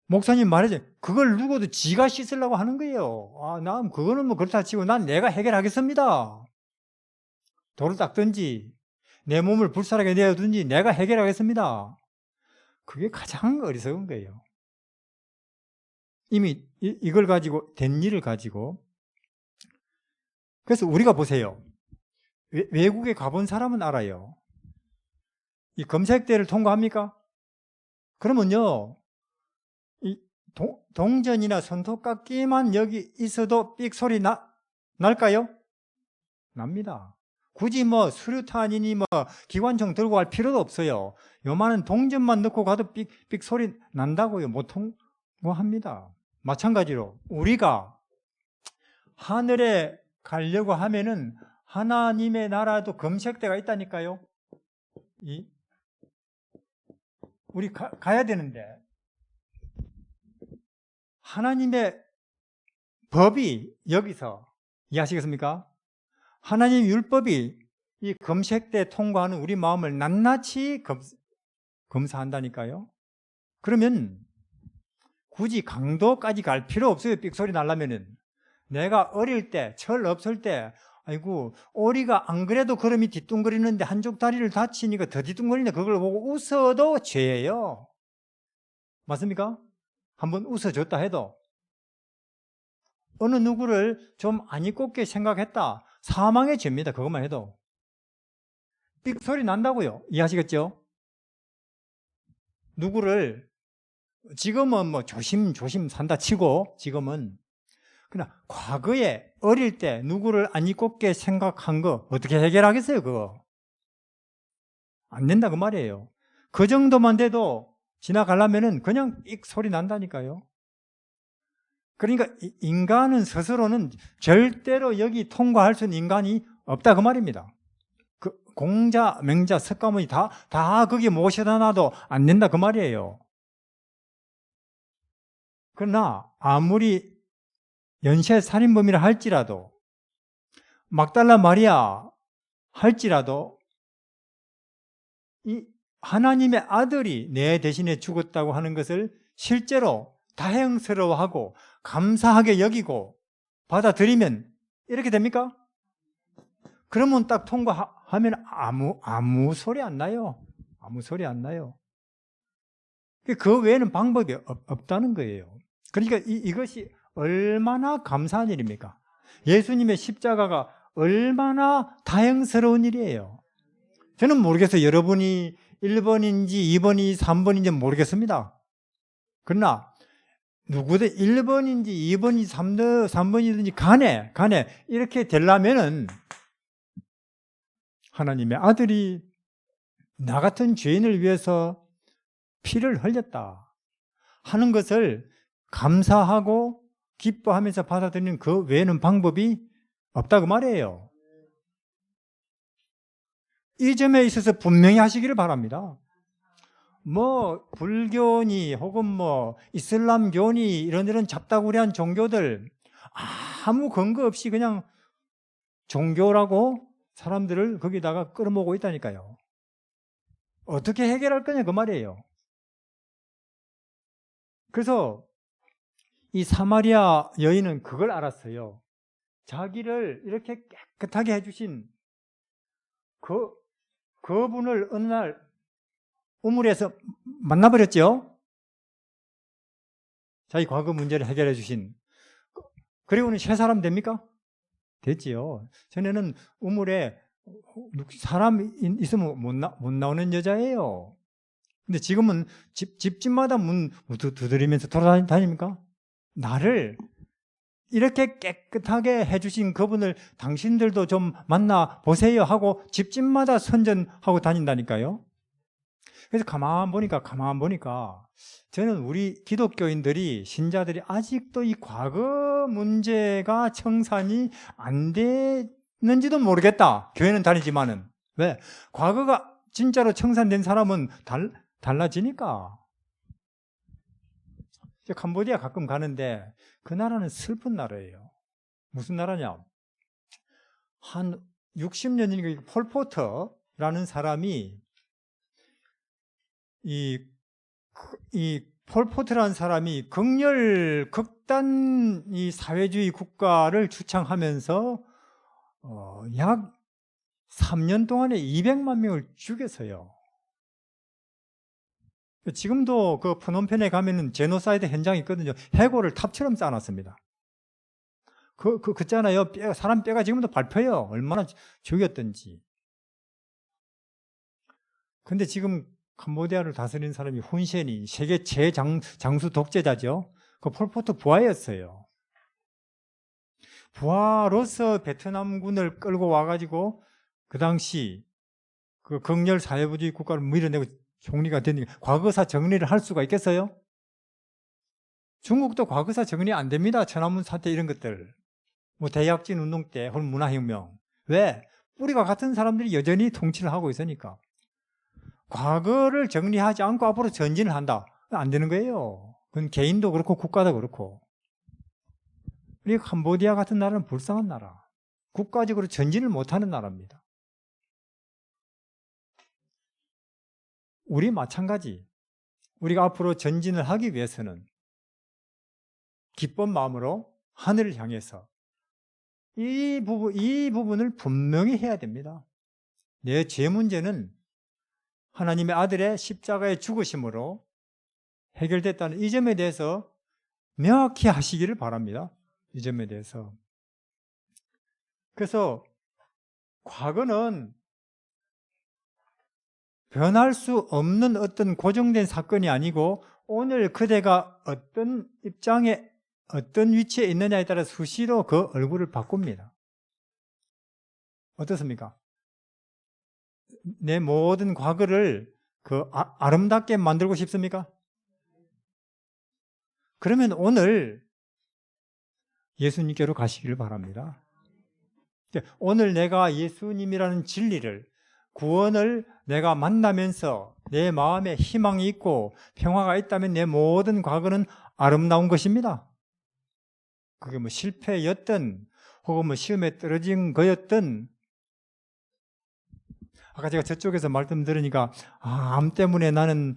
목사님 말했지. 그걸 누구도 지가 씻으려고 하는 거예요. 난 그거는 뭐 그렇다 치고 난 내가 해결하겠습니다. 돌을 닦든지 내 몸을 불살하게 내어두든지 내가 해결하겠습니다. 그게 가장 어리석은 거예요. 이미 이걸 가지고 된 일을 가지고. 그래서 우리가 보세요. 외국에 가본 사람은 알아요. 이 검색대를 통과합니까? 그러면요, 이 동전이나 손톱깎이만 여기 있어도 삑 소리 날까요? 납니다. 굳이 뭐 수류탄이니 뭐 기관총 들고 갈 필요도 없어요. 요만한 동전만 넣고 가도 삑삑 소리 난다고요. 못 통과합니다. 마찬가지로 우리가 하늘에 가려고 하면은 하나님의 나라도 검색대가 있다니까요. 우리 가야 되는데 하나님의 법이 여기서 이해하시겠습니까? 하나님 율법이 이 검색대 통과하는 우리 마음을 낱낱이 검사한다니까요. 그러면 굳이 강도까지 갈 필요 없어요. 삑소리 나려면은. 내가 어릴 때, 철 없을 때, 아이고, 오리가 안 그래도 걸음이 뒤뚱거리는데 한쪽 다리를 다치니까 더 뒤뚱거리는데 그걸 보고 웃어도 죄예요. 맞습니까? 한번 웃어줬다 해도. 어느 누구를 좀 안 이꼽게 생각했다. 사망의 죄입니다. 그것만 해도. 삑 소리 난다고요. 이해하시겠죠? 누구를 지금은 뭐 조심 산다 치고 지금은 그러나 과거에 어릴 때 누구를 안 이꼽게 생각한 거 어떻게 해결하겠어요? 그거 안 된다 그 말이에요. 그 정도만 돼도 지나가려면은 그냥 삑 소리 난다니까요. 그러니까 인간은 스스로는 절대로 여기 통과할 수 있는 인간이 없다 그 말입니다. 그 공자, 맹자, 석가모니 다 거기 모셔다 놔도 안 된다 그 말이에요. 그러나 아무리 연쇄 살인범이라 할지라도, 막달라 마리아 할지라도 이 하나님의 아들이 내 대신에 죽었다고 하는 것을 실제로 다행스러워하고 감사하게 여기고 받아들이면 이렇게 됩니까? 그러면 딱 통과하면 아무 소리 안 나요. 아무 소리 안 나요. 그 외에는 방법이 없다는 거예요. 그러니까 이것이 얼마나 감사한 일입니까? 예수님의 십자가가 얼마나 다행스러운 일이에요. 저는 모르겠어요. 여러분이 1번인지 2번인지 3번인지 모르겠습니다. 그러나 누구든 1번인지 2번인지 3번이든지 간에 이렇게 되려면은 하나님의 아들이 나 같은 죄인을 위해서 피를 흘렸다 하는 것을 감사하고 기뻐하면서 받아들이는 그 외에는 방법이 없다고 말이에요. 이 점에 있어서 분명히 하시기를 바랍니다. 뭐 불교니 혹은 뭐 이슬람교니 이런 잡다구리한 종교들 아무 근거 없이 그냥 종교라고 사람들을 거기다가 끌어모으고 있다니까요. 어떻게 해결할 거냐 그 말이에요. 그래서 이 사마리아 여인은 그걸 알았어요. 자기를 이렇게 깨끗하게 해주신 그분을 어느 날 우물에서 만나버렸죠. 자기 과거 문제를 해결해 주신. 그리고는 새 사람 됩니까? 됐지요. 전에는 우물에 사람 있으면 못 나오는 여자예요. 근데 지금은 집마다 문 두드리면서 돌아다닙니까? 나를 이렇게 깨끗하게 해주신 그분을 당신들도 좀 만나보세요 하고 집집마다 선전하고 다닌다니까요. 그래서 가만 보니까 저는 우리 기독교인들이, 신자들이 아직도 이 과거 문제가 청산이 안 되는지도 모르겠다. 교회는 다니지만은. 왜? 과거가 진짜로 청산된 사람은 달라지니까. 캄보디아 가끔 가는데 그 나라는 슬픈 나라예요. 무슨 나라냐? 한 60년 전에 폴포트라는 사람이 이 폴포트라는 사람이 극단 이 사회주의 국가를 주창하면서 약 3년 동안에 200만 명을 죽였어요. 지금도 그 프놈펜에 가면은 제노사이드 현장이 있거든요. 해골을 탑처럼 쌓아놨습니다. 그잖아요. 사람 뼈가 지금도 밟혀요. 얼마나 죽였던지. 근데 지금 캄보디아를 다스리는 사람이 훈센이 세계 최장수 독재자죠. 그 폴포트 부하였어요. 부하로서 베트남군을 끌고 와가지고 그 당시 그 극렬 사회주의 국가를 밀어내고 총리가 되니까 과거사 정리를 할 수가 있겠어요? 중국도 과거사 정리 안 됩니다. 천안문 사태 이런 것들. 뭐 대약진 운동 때 혹은 문화혁명. 왜? 뿌리가 같은 사람들이 여전히 통치를 하고 있으니까. 과거를 정리하지 않고 앞으로 전진을 한다. 안 되는 거예요. 그건 개인도 그렇고 국가도 그렇고. 우리 캄보디아 같은 나라는 불쌍한 나라. 국가적으로 전진을 못하는 나라입니다. 우리 마찬가지. 우리가 앞으로 전진을 하기 위해서는 기쁜 마음으로 하늘을 향해서 이 부분을 분명히 해야 됩니다. 내 죄 문제는 하나님의 아들의 십자가의 죽으심으로 해결됐다는 이 점에 대해서 명확히 하시기를 바랍니다. 이 점에 대해서. 그래서 과거는 변할 수 없는 어떤 고정된 사건이 아니고 오늘 그대가 어떤 입장에 어떤 위치에 있느냐에 따라 수시로 그 얼굴을 바꿉니다. 어떻습니까? 내 모든 과거를 아름답게 만들고 싶습니까? 그러면 오늘 예수님께로 가시기를 바랍니다. 오늘 내가 예수님이라는 진리를, 구원을 내가 만나면서 내 마음에 희망이 있고 평화가 있다면 내 모든 과거는 아름다운 것입니다. 그게 뭐 실패였든 혹은 뭐 시험에 떨어진 거였든, 아까 제가 저쪽에서 말씀 들으니까 암 때문에 나는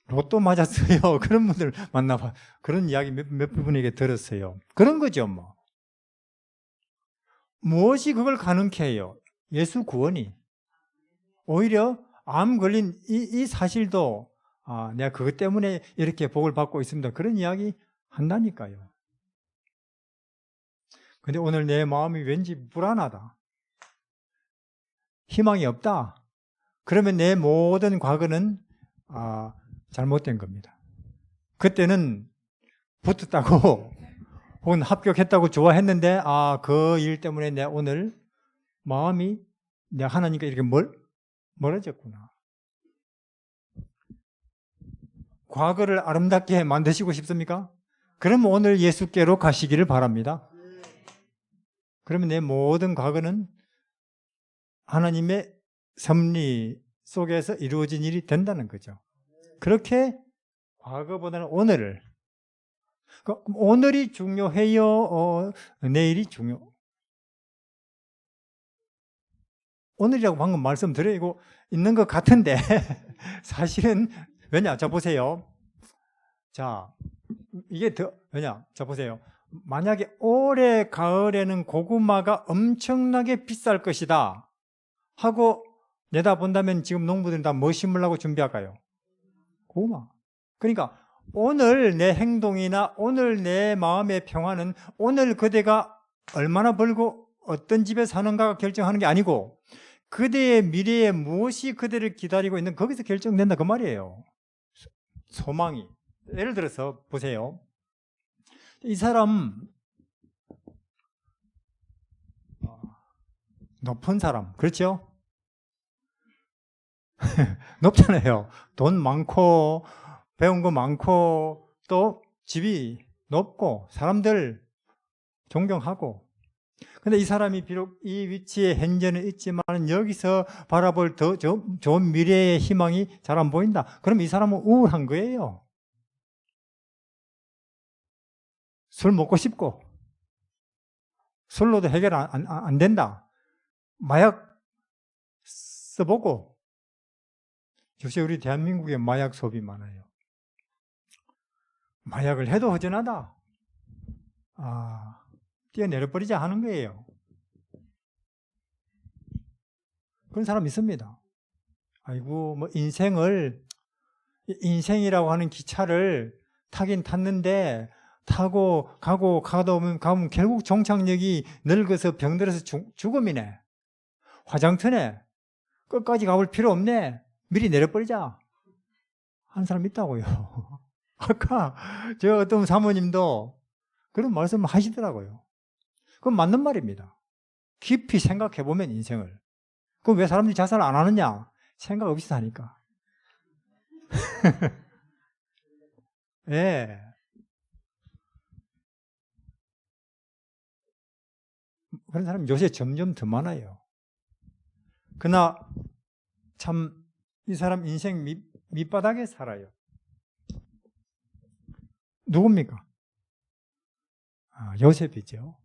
로또 맞았어요. 그런 분들 만나봐. 그런 이야기 몇 분에게 들었어요. 그런 거죠, 뭐. 무엇이 그걸 가능케 해요? 예수 구원이. 오히려 암 걸린 이 사실도 내가 그것 때문에 이렇게 복을 받고 있습니다. 그런 이야기 한다니까요. 근데 오늘 내 마음이 왠지 불안하다. 희망이 없다. 그러면 내 모든 과거는 잘못된 겁니다. 그때는 붙었다고 혹은 합격했다고 좋아했는데 그 일 때문에 내 오늘 마음이 내 하나님과 이렇게 멀어졌구나. 과거를 아름답게 만드시고 싶습니까? 그러면 오늘 예수께로 가시기를 바랍니다. 그러면 내 모든 과거는 하나님의 섭리 속에서 이루어진 일이 된다는 거죠. 그렇게 과거보다는 오늘을, 오늘이 중요해요? 내일이 오늘이라고 방금 말씀드리고 있는 것 같은데 사실은 왜냐? 자 보세요. 자 이게 자 보세요. 만약에 올해 가을에는 고구마가 엄청나게 비쌀 것이다 하고 내다본다면 지금 농부들은 다 뭐 심으려고 준비할까요? 고구마. 그러니까 오늘 내 행동이나 오늘 내 마음의 평화는 오늘 그대가 얼마나 벌고 어떤 집에 사는가가 결정하는 게 아니고 그대의 미래에 무엇이 그대를 기다리고 있는 거기서 결정된다 그 말이에요. 소망이. 예를 들어서 보세요. 이 사람 높은 사람, 그렇죠? 높잖아요. 돈 많고 배운 거 많고 또 집이 높고 사람들 존경하고. 근데 이 사람이 비록 이 위치에 현재는 있지만 여기서 바라볼 더 좋은 미래의 희망이 잘 안 보인다. 그럼 이 사람은 우울한 거예요. 술 먹고 싶고 술로도 해결 안 된다. 마약 써보고. 요새 우리 대한민국에 마약 소비 많아요. 마약을 해도 허전하다. 뛰어내려버리자 하는 거예요. 그런 사람 있습니다. 아이고, 뭐 인생이라고 하는 기차를 타긴 탔는데 타고 가다 가면 결국 종착역이 늙어서 병들어서 죽음이네. 화장터네. 끝까지 가볼 필요 없네. 미리 내려버리자 하는 사람 있다고요. 아까 저 어떤 사모님도 그런 말씀을 하시더라고요. 그건 맞는 말입니다. 깊이 생각해보면 인생을. 그럼 왜 사람들이 자살을 안 하느냐? 생각 없이 사니까. 예. 그런 사람이 요새 점점 더 많아요. 그러나 참 이 사람 인생 밑바닥에 살아요. 누굽니까? 요셉이죠.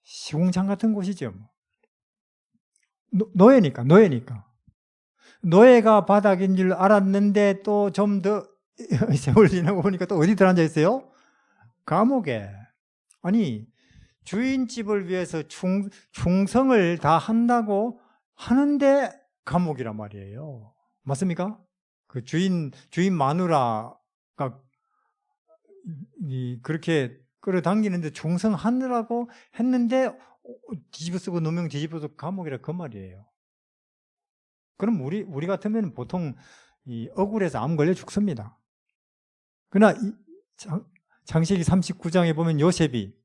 시궁창 같은 곳이죠. 노예니까. 노예가 바닥인 줄 알았는데 또 좀 더 세월 지나고 보니까 또 어디 들어앉아 있어요? 감옥에. 아니 주인집을 위해서 충성을 다 한다고 하는데 감옥이란 말이에요. 맞습니까? 그 주인 마누라가 그렇게 끌어당기는데 충성하느라고 했는데 뒤집어쓰고 누명 뒤집어서 감옥이라 그 말이에요. 그럼 우리 같으면 보통 억울해서 암 걸려 죽습니다. 그러나 창세기 39장에 보면 요셉이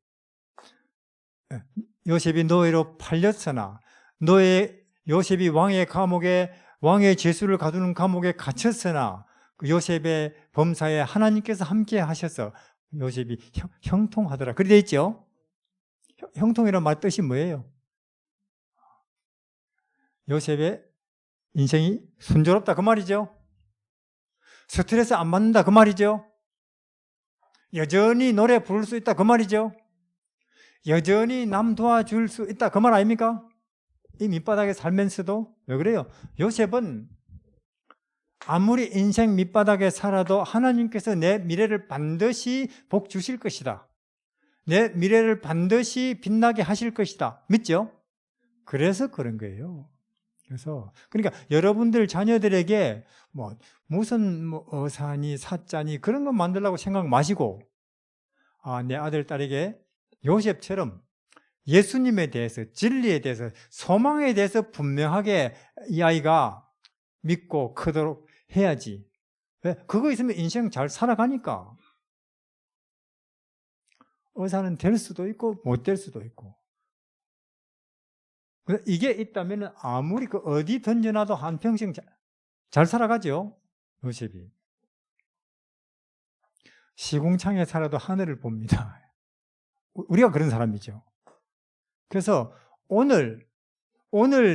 노예로 팔렸으나 요셉이 왕의 감옥에 왕의 죄수를 가두는 감옥에 갇혔으나 그 요셉의 범사에 하나님께서 함께 하셔서 요셉이 형통하더라. 그렇게 돼 있죠? 형통이란 말 뜻이 뭐예요? 요셉의 인생이 순조롭다 그 말이죠. 스트레스 안 받는다 그 말이죠. 여전히 노래 부를 수 있다 그 말이죠. 여전히 남 도와줄 수 있다 그 말 아닙니까? 이 밑바닥에 살면서도. 왜 그래요? 요셉은 아무리 인생 밑바닥에 살아도 하나님께서 내 미래를 반드시 복 주실 것이다. 내 미래를 반드시 빛나게 하실 것이다. 믿죠? 그래서 그런 거예요. 그래서 그러니까 여러분들 자녀들에게 무슨 어사니 사자니 그런 거 만들려고 생각 마시고, 내 아들 딸에게 요셉처럼 예수님에 대해서, 진리에 대해서, 소망에 대해서 분명하게 이 아이가 믿고 크도록 해야지. 왜? 그거 있으면 인생 잘 살아가니까. 의사는 될 수도 있고 못 될 수도 있고. 이게 있다면 아무리 어디 던져놔도 한평생 잘 살아가죠. 요셉이. 시궁창에 살아도 하늘을 봅니다. 우리가 그런 사람이죠. 그래서 오늘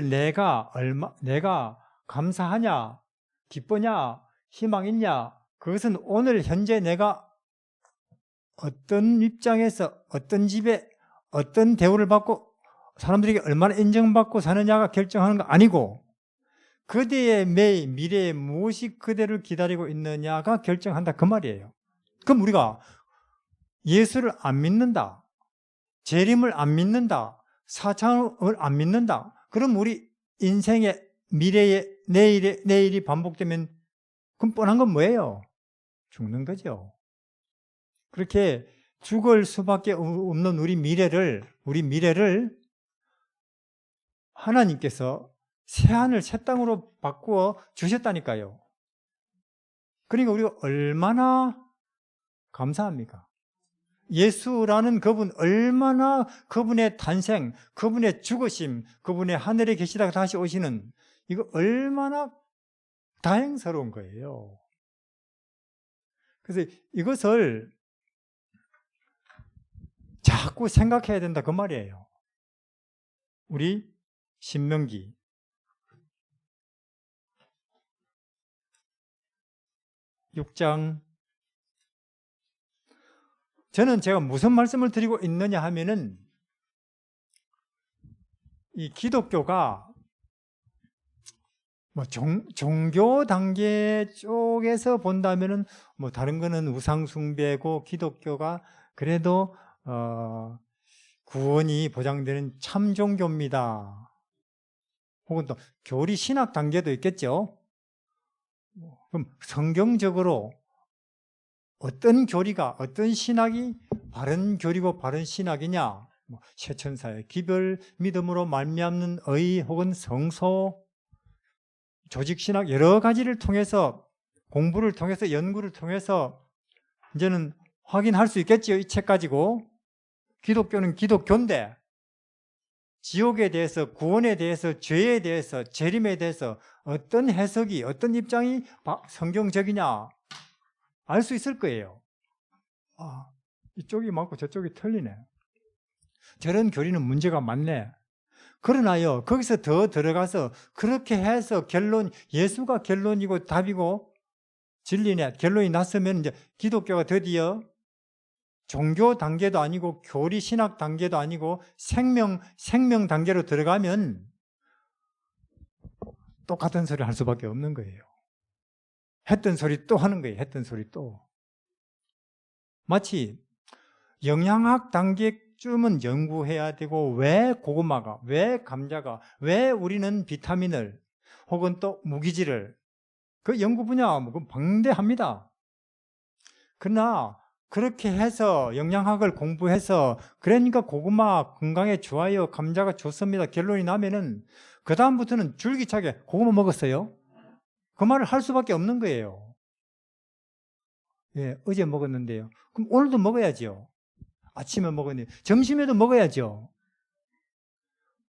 내가 감사하냐, 기쁘냐, 희망 있냐, 그것은 오늘 현재 내가 어떤 입장에서, 어떤 집에, 어떤 대우를 받고 사람들에게 얼마나 인정받고 사느냐가 결정하는 거 아니고, 그대의 미래에 무엇이 그대를 기다리고 있느냐가 결정한다 그 말이에요. 그럼 우리가 예수를 안 믿는다, 재림을 안 믿는다, 사창을 안 믿는다, 그럼 우리 인생의 미래에 내일이 반복되면 그럼 뻔한 건 뭐예요? 죽는 거죠. 그렇게 죽을 수밖에 없는 우리 미래를 하나님께서 새하늘 새 땅으로 바꾸어 주셨다니까요. 그러니까 우리가 얼마나 감사합니까? 예수라는 그분, 얼마나 그분의 탄생, 그분의 죽으심, 그분의 하늘에 계시다가 다시 오시는, 이거 얼마나 다행스러운 거예요. 그래서 이것을 자꾸 생각해야 된다 그 말이에요. 우리 신명기 6장. 저는 제가 무슨 말씀을 드리고 있느냐 하면은, 이 기독교가 종교 단계 쪽에서 본다면은 다른 거는 우상숭배고, 기독교가 그래도 구원이 보장되는 참 종교입니다. 혹은 또 교리 신학 단계도 있겠죠. 그럼 성경적으로 어떤 교리가, 어떤 신학이 바른 교리고 바른 신학이냐? 쇠천사의 기별, 믿음으로 말미암는 의 혹은 성소, 조직신학 여러 가지를 통해서, 공부를 통해서, 연구를 통해서 이제는 확인할 수 있겠지요. 이 책 가지고. 기독교는 기독교인데 지옥에 대해서, 구원에 대해서, 죄에 대해서, 재림에 대해서 어떤 해석이, 어떤 입장이 성경적이냐 알 수 있을 거예요. 이쪽이 맞고 저쪽이 틀리네, 저런 교리는 문제가 많네. 그러나요, 거기서 더 들어가서 그렇게 해서 예수가 결론이고 답이고 진리네, 결론이 났으면 이제 기독교가 드디어 종교 단계도 아니고 교리 신학 단계도 아니고 생명 단계로 들어가면 똑같은 소리 할 수밖에 없는 거예요. 했던 소리 또 하는 거예요. 했던 소리 또. 마치 영양학 단계쯤은 연구해야 되고, 왜 고구마가, 왜 감자가, 왜 우리는 비타민을 혹은 또 무기질을, 그 연구 분야 방대합니다. 그러나 그렇게 해서 영양학을 공부해서 그러니까 고구마 건강에 좋아요, 감자가 좋습니다 결론이 나면은 그 다음부터는 줄기차게 고구마 먹었어요? 그 말을 할 수밖에 없는 거예요. 예, 어제 먹었는데요. 그럼 오늘도 먹어야죠. 아침에 먹었는데 점심에도 먹어야죠.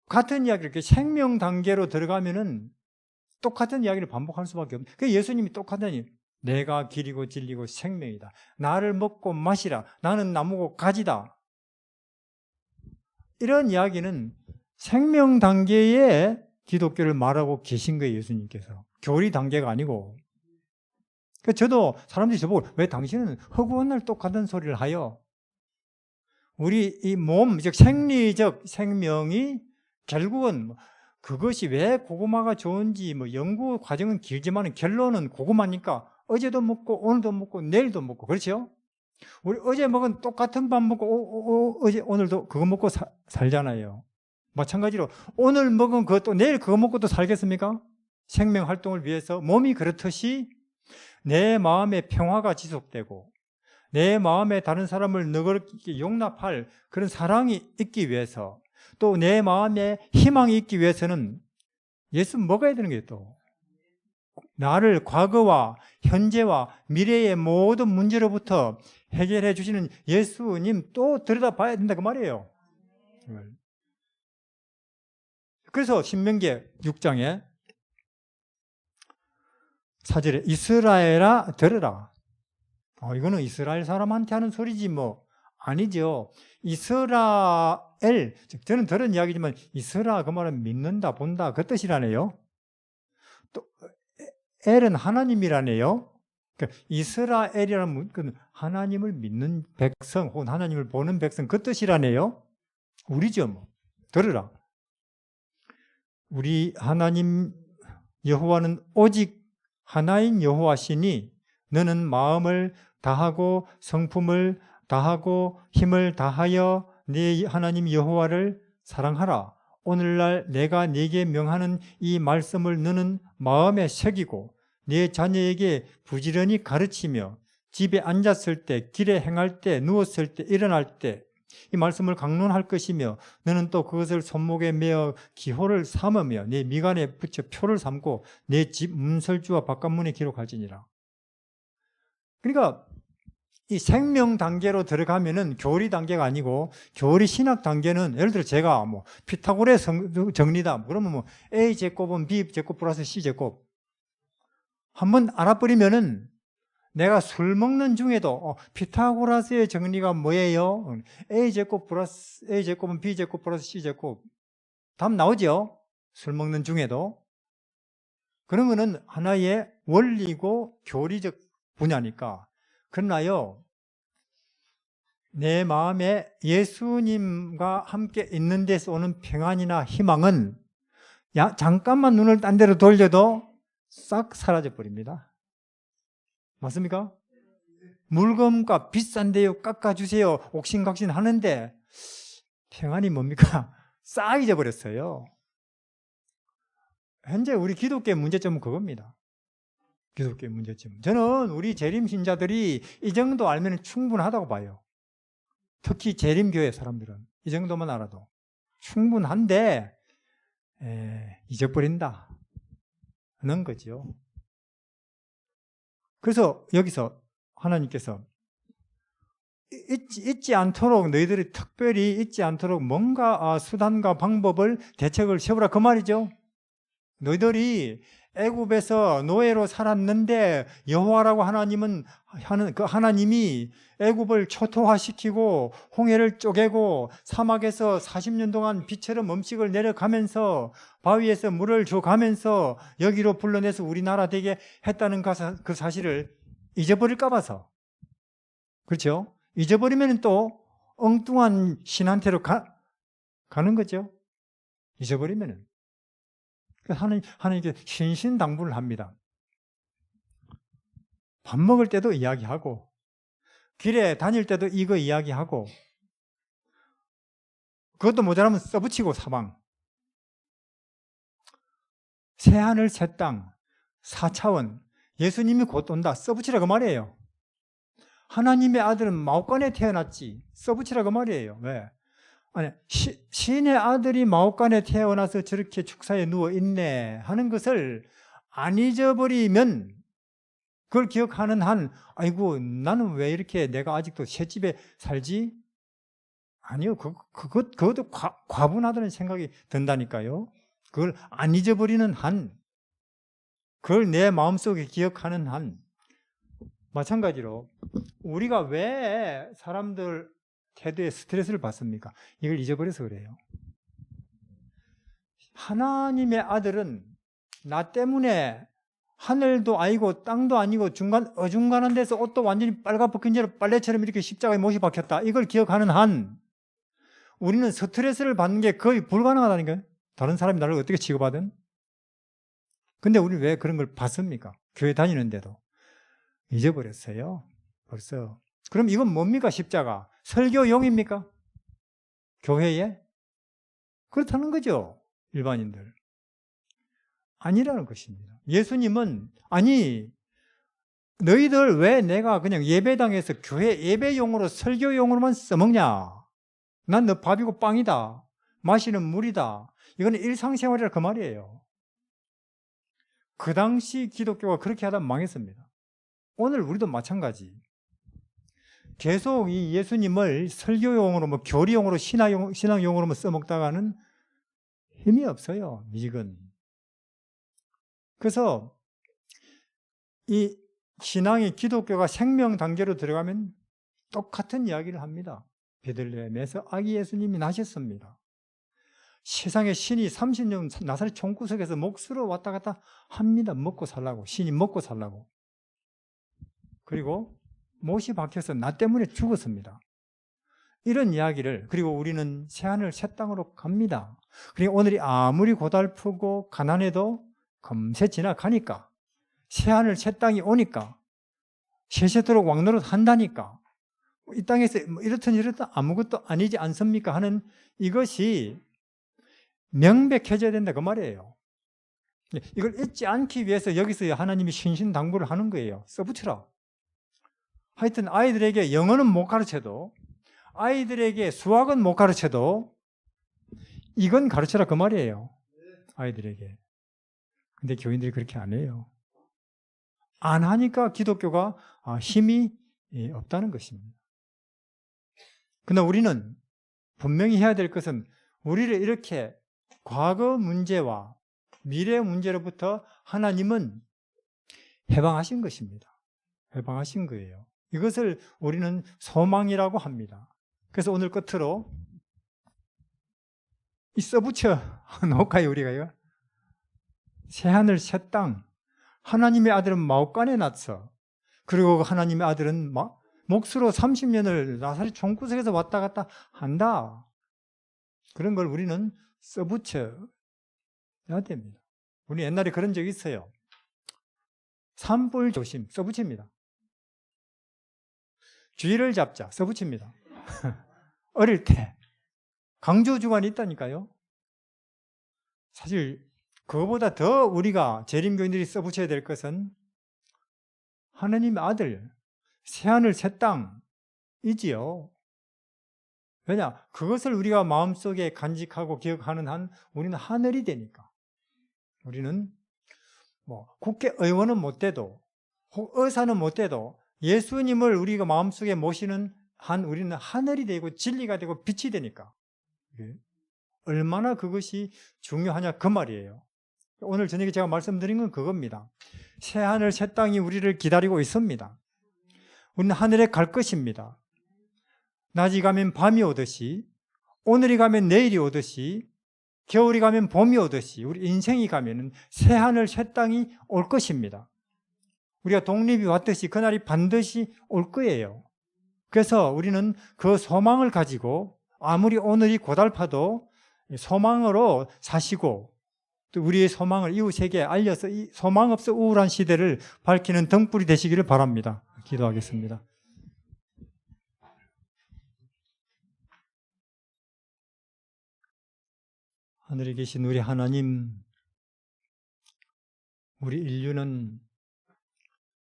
같은 이야기를 이렇게 생명 단계로 들어가면은 똑같은 이야기를 반복할 수밖에 없는. 그 예수님이 똑같으니 내가 길이고 진리고 생명이다. 나를 먹고 마시라. 나는 나무고 가지다. 이런 이야기는 생명 단계의 기독교를 말하고 계신 거예요. 예수님께서. 교리 단계가 아니고. 저도 사람들이 저보고 왜 당신은 허구한 날 똑같은 소리를 하여? 우리 이 몸, 즉 생리적 생명이 결국은 그것이 왜 고구마가 좋은지 연구 과정은 길지만 결론은 고구마니까 어제도 먹고 오늘도 먹고 내일도 먹고 그렇죠? 우리 어제 먹은 똑같은 밥 먹고 오늘도 그거 먹고 살잖아요. 마찬가지로 오늘 먹은 그것도 내일 그거 먹고 또 살겠습니까? 생명 활동을 위해서 몸이 그렇듯이 내 마음의 평화가 지속되고 내 마음에 다른 사람을 너그럽게 용납할 그런 사랑이 있기 위해서 또 내 마음에 희망이 있기 위해서는 예수 먹어야 되는 게 또 나를 과거와 현재와 미래의 모든 문제로부터 해결해 주시는 예수님 또 들여다봐야 된다 그 말이에요. 그래서 신명기 6장에 4절에 이스라엘아 들으라. 이거는 이스라엘 사람한테 하는 소리지 아니죠. 이스라엘, 저는 들은 이야기지만 이스라 그 말은 믿는다 본다 그 뜻이라네요. 또 엘은 하나님이라네요. 그러니까 이스라엘이라는 하나님을 믿는 백성 혹은 하나님을 보는 백성 그 뜻이라네요. 우리죠. 들으라. 우리 하나님 여호와는 오직 하나인 여호와시니 너는 마음을 다하고 성품을 다하고 힘을 다하여 네 하나님 여호와를 사랑하라. 오늘날 내가 네게 명하는 이 말씀을 너는 마음에 새기고 네 자녀에게 부지런히 가르치며 집에 앉았을 때, 길에 행할 때, 누웠을 때, 일어날 때 이 말씀을 강론할 것이며 너는 또 그것을 손목에 메어 기호를 삼으며 네 미간에 붙여 표를 삼고 내 집 문설주와 바깥문에 기록할지니라. 그러니까 이 생명 단계로 들어가면은 교리 단계가 아니고 교리 신학 단계는 예를 들어 제가 피타고라스 정리다 그러면 A 제곱은 B 제곱 플러스 C 제곱 한번 알아버리면은 내가 술 먹는 중에도 피타고라스의 정리가 뭐예요? A 제곱 플러스 A 제곱은 B 제곱 플러스 C 제곱 답 나오죠? 술 먹는 중에도 그런 거는 하나의 원리고 교리적 분야니까. 그러나요, 내 마음에 예수님과 함께 있는 데서 오는 평안이나 희망은 잠깐만 눈을 딴 데로 돌려도 싹 사라져 버립니다. 맞습니까? 물건값 비싼데요, 깎아주세요, 옥신각신 하는데 평안이 뭡니까? 싹 잊어버렸어요. 현재 우리 기독교의 문제점은 그겁니다. 기독교의 문제점. 저는 우리 재림신자들이 이 정도 알면 충분하다고 봐요. 특히 재림교회 사람들은 이 정도만 알아도 충분한데 잊어버린다는 거죠. 그래서 여기서 하나님께서 잊지 않도록 너희들이 특별히 잊지 않도록 뭔가 수단과 방법을 대책을 세우라 그 말이죠. 너희들이 애굽에서 노예로 살았는데 여호와라고 그 하나님이 애굽을 초토화시키고 홍해를 쪼개고 사막에서 40년 동안 비처럼 음식을 내려가면서 바위에서 물을 줘가면서 여기로 불러내서 우리나라 되게 했다는 그 사실을 잊어버릴까 봐서. 그렇죠? 잊어버리면 또 엉뚱한 신한테로 가는 거죠. 잊어버리면은. 하나님께 신신당부를 합니다. 밥 먹을 때도 이야기하고 길에 다닐 때도 이거 이야기하고 그것도 모자라면 써붙이고 사방 새하늘 새 땅 4차원 예수님이 곧 온다 써붙이라 그 말이에요. 하나님의 아들은 마옥간에 태어났지 써붙이라 그 말이에요. 왜? 아니, 신의 아들이 마옥간에 태어나서 저렇게 축사에 누워있네 하는 것을 안 잊어버리면 그걸 기억하는 한 아이고 나는 왜 이렇게 내가 아직도 새집에 살지? 아니요. 그것도 과분하다는 생각이 든다니까요. 그걸 안 잊어버리는 한 그걸 내 마음속에 기억하는 한 마찬가지로 우리가 왜 사람들 태도에 스트레스를 받습니까? 이걸 잊어버려서 그래요. 하나님의 아들은 나 때문에 하늘도 아니고 땅도 아니고 어중간한 데서 옷도 완전히 빨갛게 채로 빨래처럼 이렇게 십자가에 못이 박혔다. 이걸 기억하는 한 우리는 스트레스를 받는 게 거의 불가능하다니까요. 다른 사람이 나를 어떻게 취급하든. 근데 우리는 왜 그런 걸 받습니까? 교회 다니는데도. 잊어버렸어요. 벌써. 그럼 이건 뭡니까, 십자가? 설교용입니까? 교회에? 그렇다는 거죠. 일반인들. 아니라는 것입니다. 예수님은 아니 너희들 왜 내가 그냥 예배당에서 교회 예배용으로 설교용으로만 써먹냐? 난 너 밥이고 빵이다. 마시는 물이다. 이거는 일상생활이라 그 말이에요. 그 당시 기독교가 그렇게 하다 망했습니다. 오늘 우리도 마찬가지. 계속 이 예수님을 설교용으로 교리용으로 신앙용으로 써먹다가는 힘이 없어요. 미직은. 그래서 이 신앙이 기독교가 생명 단계로 들어가면 똑같은 이야기를 합니다. 베들레헴에서 아기 예수님이 나셨습니다. 세상에 신이 30년 나사렛 총구석에서 몫으로 왔다 갔다 합니다. 먹고 살라고. 신이 먹고 살라고. 그리고 못이 박혀서 나 때문에 죽었습니다. 이런 이야기를, 그리고 우리는 새하늘 새 땅으로 갑니다. 그리고 오늘이 아무리 고달프고 가난해도 금세 지나가니까, 새하늘 새 땅이 오니까, 세세토록 왕노릇 한다니까, 이 땅에서 이렇든 아무것도 아니지 않습니까? 하는 이것이 명백해져야 된다 그 말이에요. 이걸 잊지 않기 위해서 여기서 하나님이 신신당부를 하는 거예요. 써붙여라. 하여튼 아이들에게 영어는 못 가르쳐도, 아이들에게 수학은 못 가르쳐도 이건 가르쳐라 그 말이에요. 아이들에게. 근데 교인들이 그렇게 안 해요. 안 하니까 기독교가 힘이 없다는 것입니다. 그러나 우리는 분명히 해야 될 것은 우리를 이렇게 과거 문제와 미래 문제로부터 하나님은 해방하신 것입니다. 해방하신 거예요. 이것을 우리는 소망이라고 합니다. 그래서 오늘 끝으로 이 써붙여 놓을까요, 우리가요? 새하늘 새 땅. 하나님의 아들은 마옥간에 났어. 그리고 하나님의 아들은 몫으로 30년을 나사렛 총구석에서 왔다 갔다 한다. 그런 걸 우리는 써붙여야 됩니다. 우리 옛날에 그런 적이 있어요. 산불 조심, 써붙입니다. 쥐를 잡자, 써붙입니다. 어릴 때 강조주간이 있다니까요. 사실 그거보다 더 우리가 재림교인들이 써붙여야 될 것은 하나님의 아들, 새하늘 새 땅이지요. 왜냐? 그것을 우리가 마음속에 간직하고 기억하는 한 우리는 하늘이 되니까. 우리는 국회의원은 못 돼도, 의사는 못 돼도 예수님을 우리가 마음속에 모시는 한 우리는 하늘이 되고 진리가 되고 빛이 되니까. 얼마나 그것이 중요하냐 그 말이에요. 오늘 저녁에 제가 말씀드린 건 그겁니다. 새 하늘 새 땅이 우리를 기다리고 있습니다. 우리는 하늘에 갈 것입니다. 낮이 가면 밤이 오듯이, 오늘이 가면 내일이 오듯이, 겨울이 가면 봄이 오듯이 우리 인생이 가면 새 하늘 새 땅이 올 것입니다. 우리가 독립이 왔듯이 그날이 반드시 올 거예요. 그래서 우리는 그 소망을 가지고 아무리 오늘이 고달파도 소망으로 사시고 또 우리의 소망을 이웃에게 알려서 이 소망 없어 우울한 시대를 밝히는 등불이 되시기를 바랍니다. 기도하겠습니다. 하늘에 계신 우리 하나님, 우리 인류는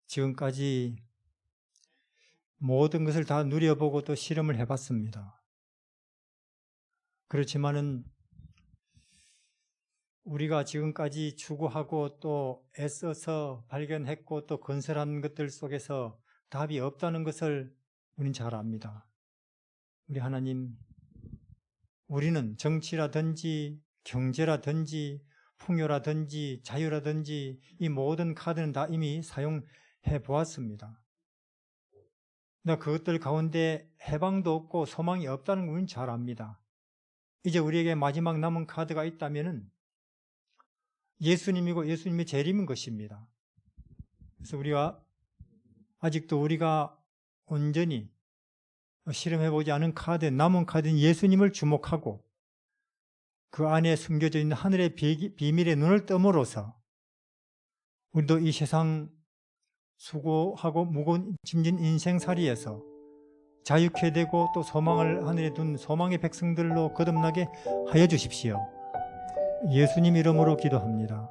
지금까지 모든 것을 다 누려보고 또 실험을 해봤습니다. 그렇지만은 우리가 지금까지 추구하고 또 애써서 발견했고 또 건설한 것들 속에서 답이 없다는 것을 우리는 잘 압니다. 우리 하나님, 우리는 정치라든지 경제라든지 풍요라든지 자유라든지 이 모든 카드는 다 이미 사용해 보았습니다. 그러나 그것들 가운데 해방도 없고 소망이 없다는 걸 우리는 잘 압니다. 이제 우리에게 마지막 남은 카드가 있다면은 예수님이고 예수님의 재림인 것입니다. 그래서 우리가 아직도 우리가 온전히 실험해보지 않은 남은 카드인 예수님을 주목하고 그 안에 숨겨져 있는 하늘의 비밀의 눈을 뜸으로써 우리도 이 세상 수고하고 무거운 짐진 인생살이에서 자유케 되고 또 소망을 하늘에 둔 소망의 백성들로 거듭나게 하여 주십시오. 예수님 이름으로 기도합니다.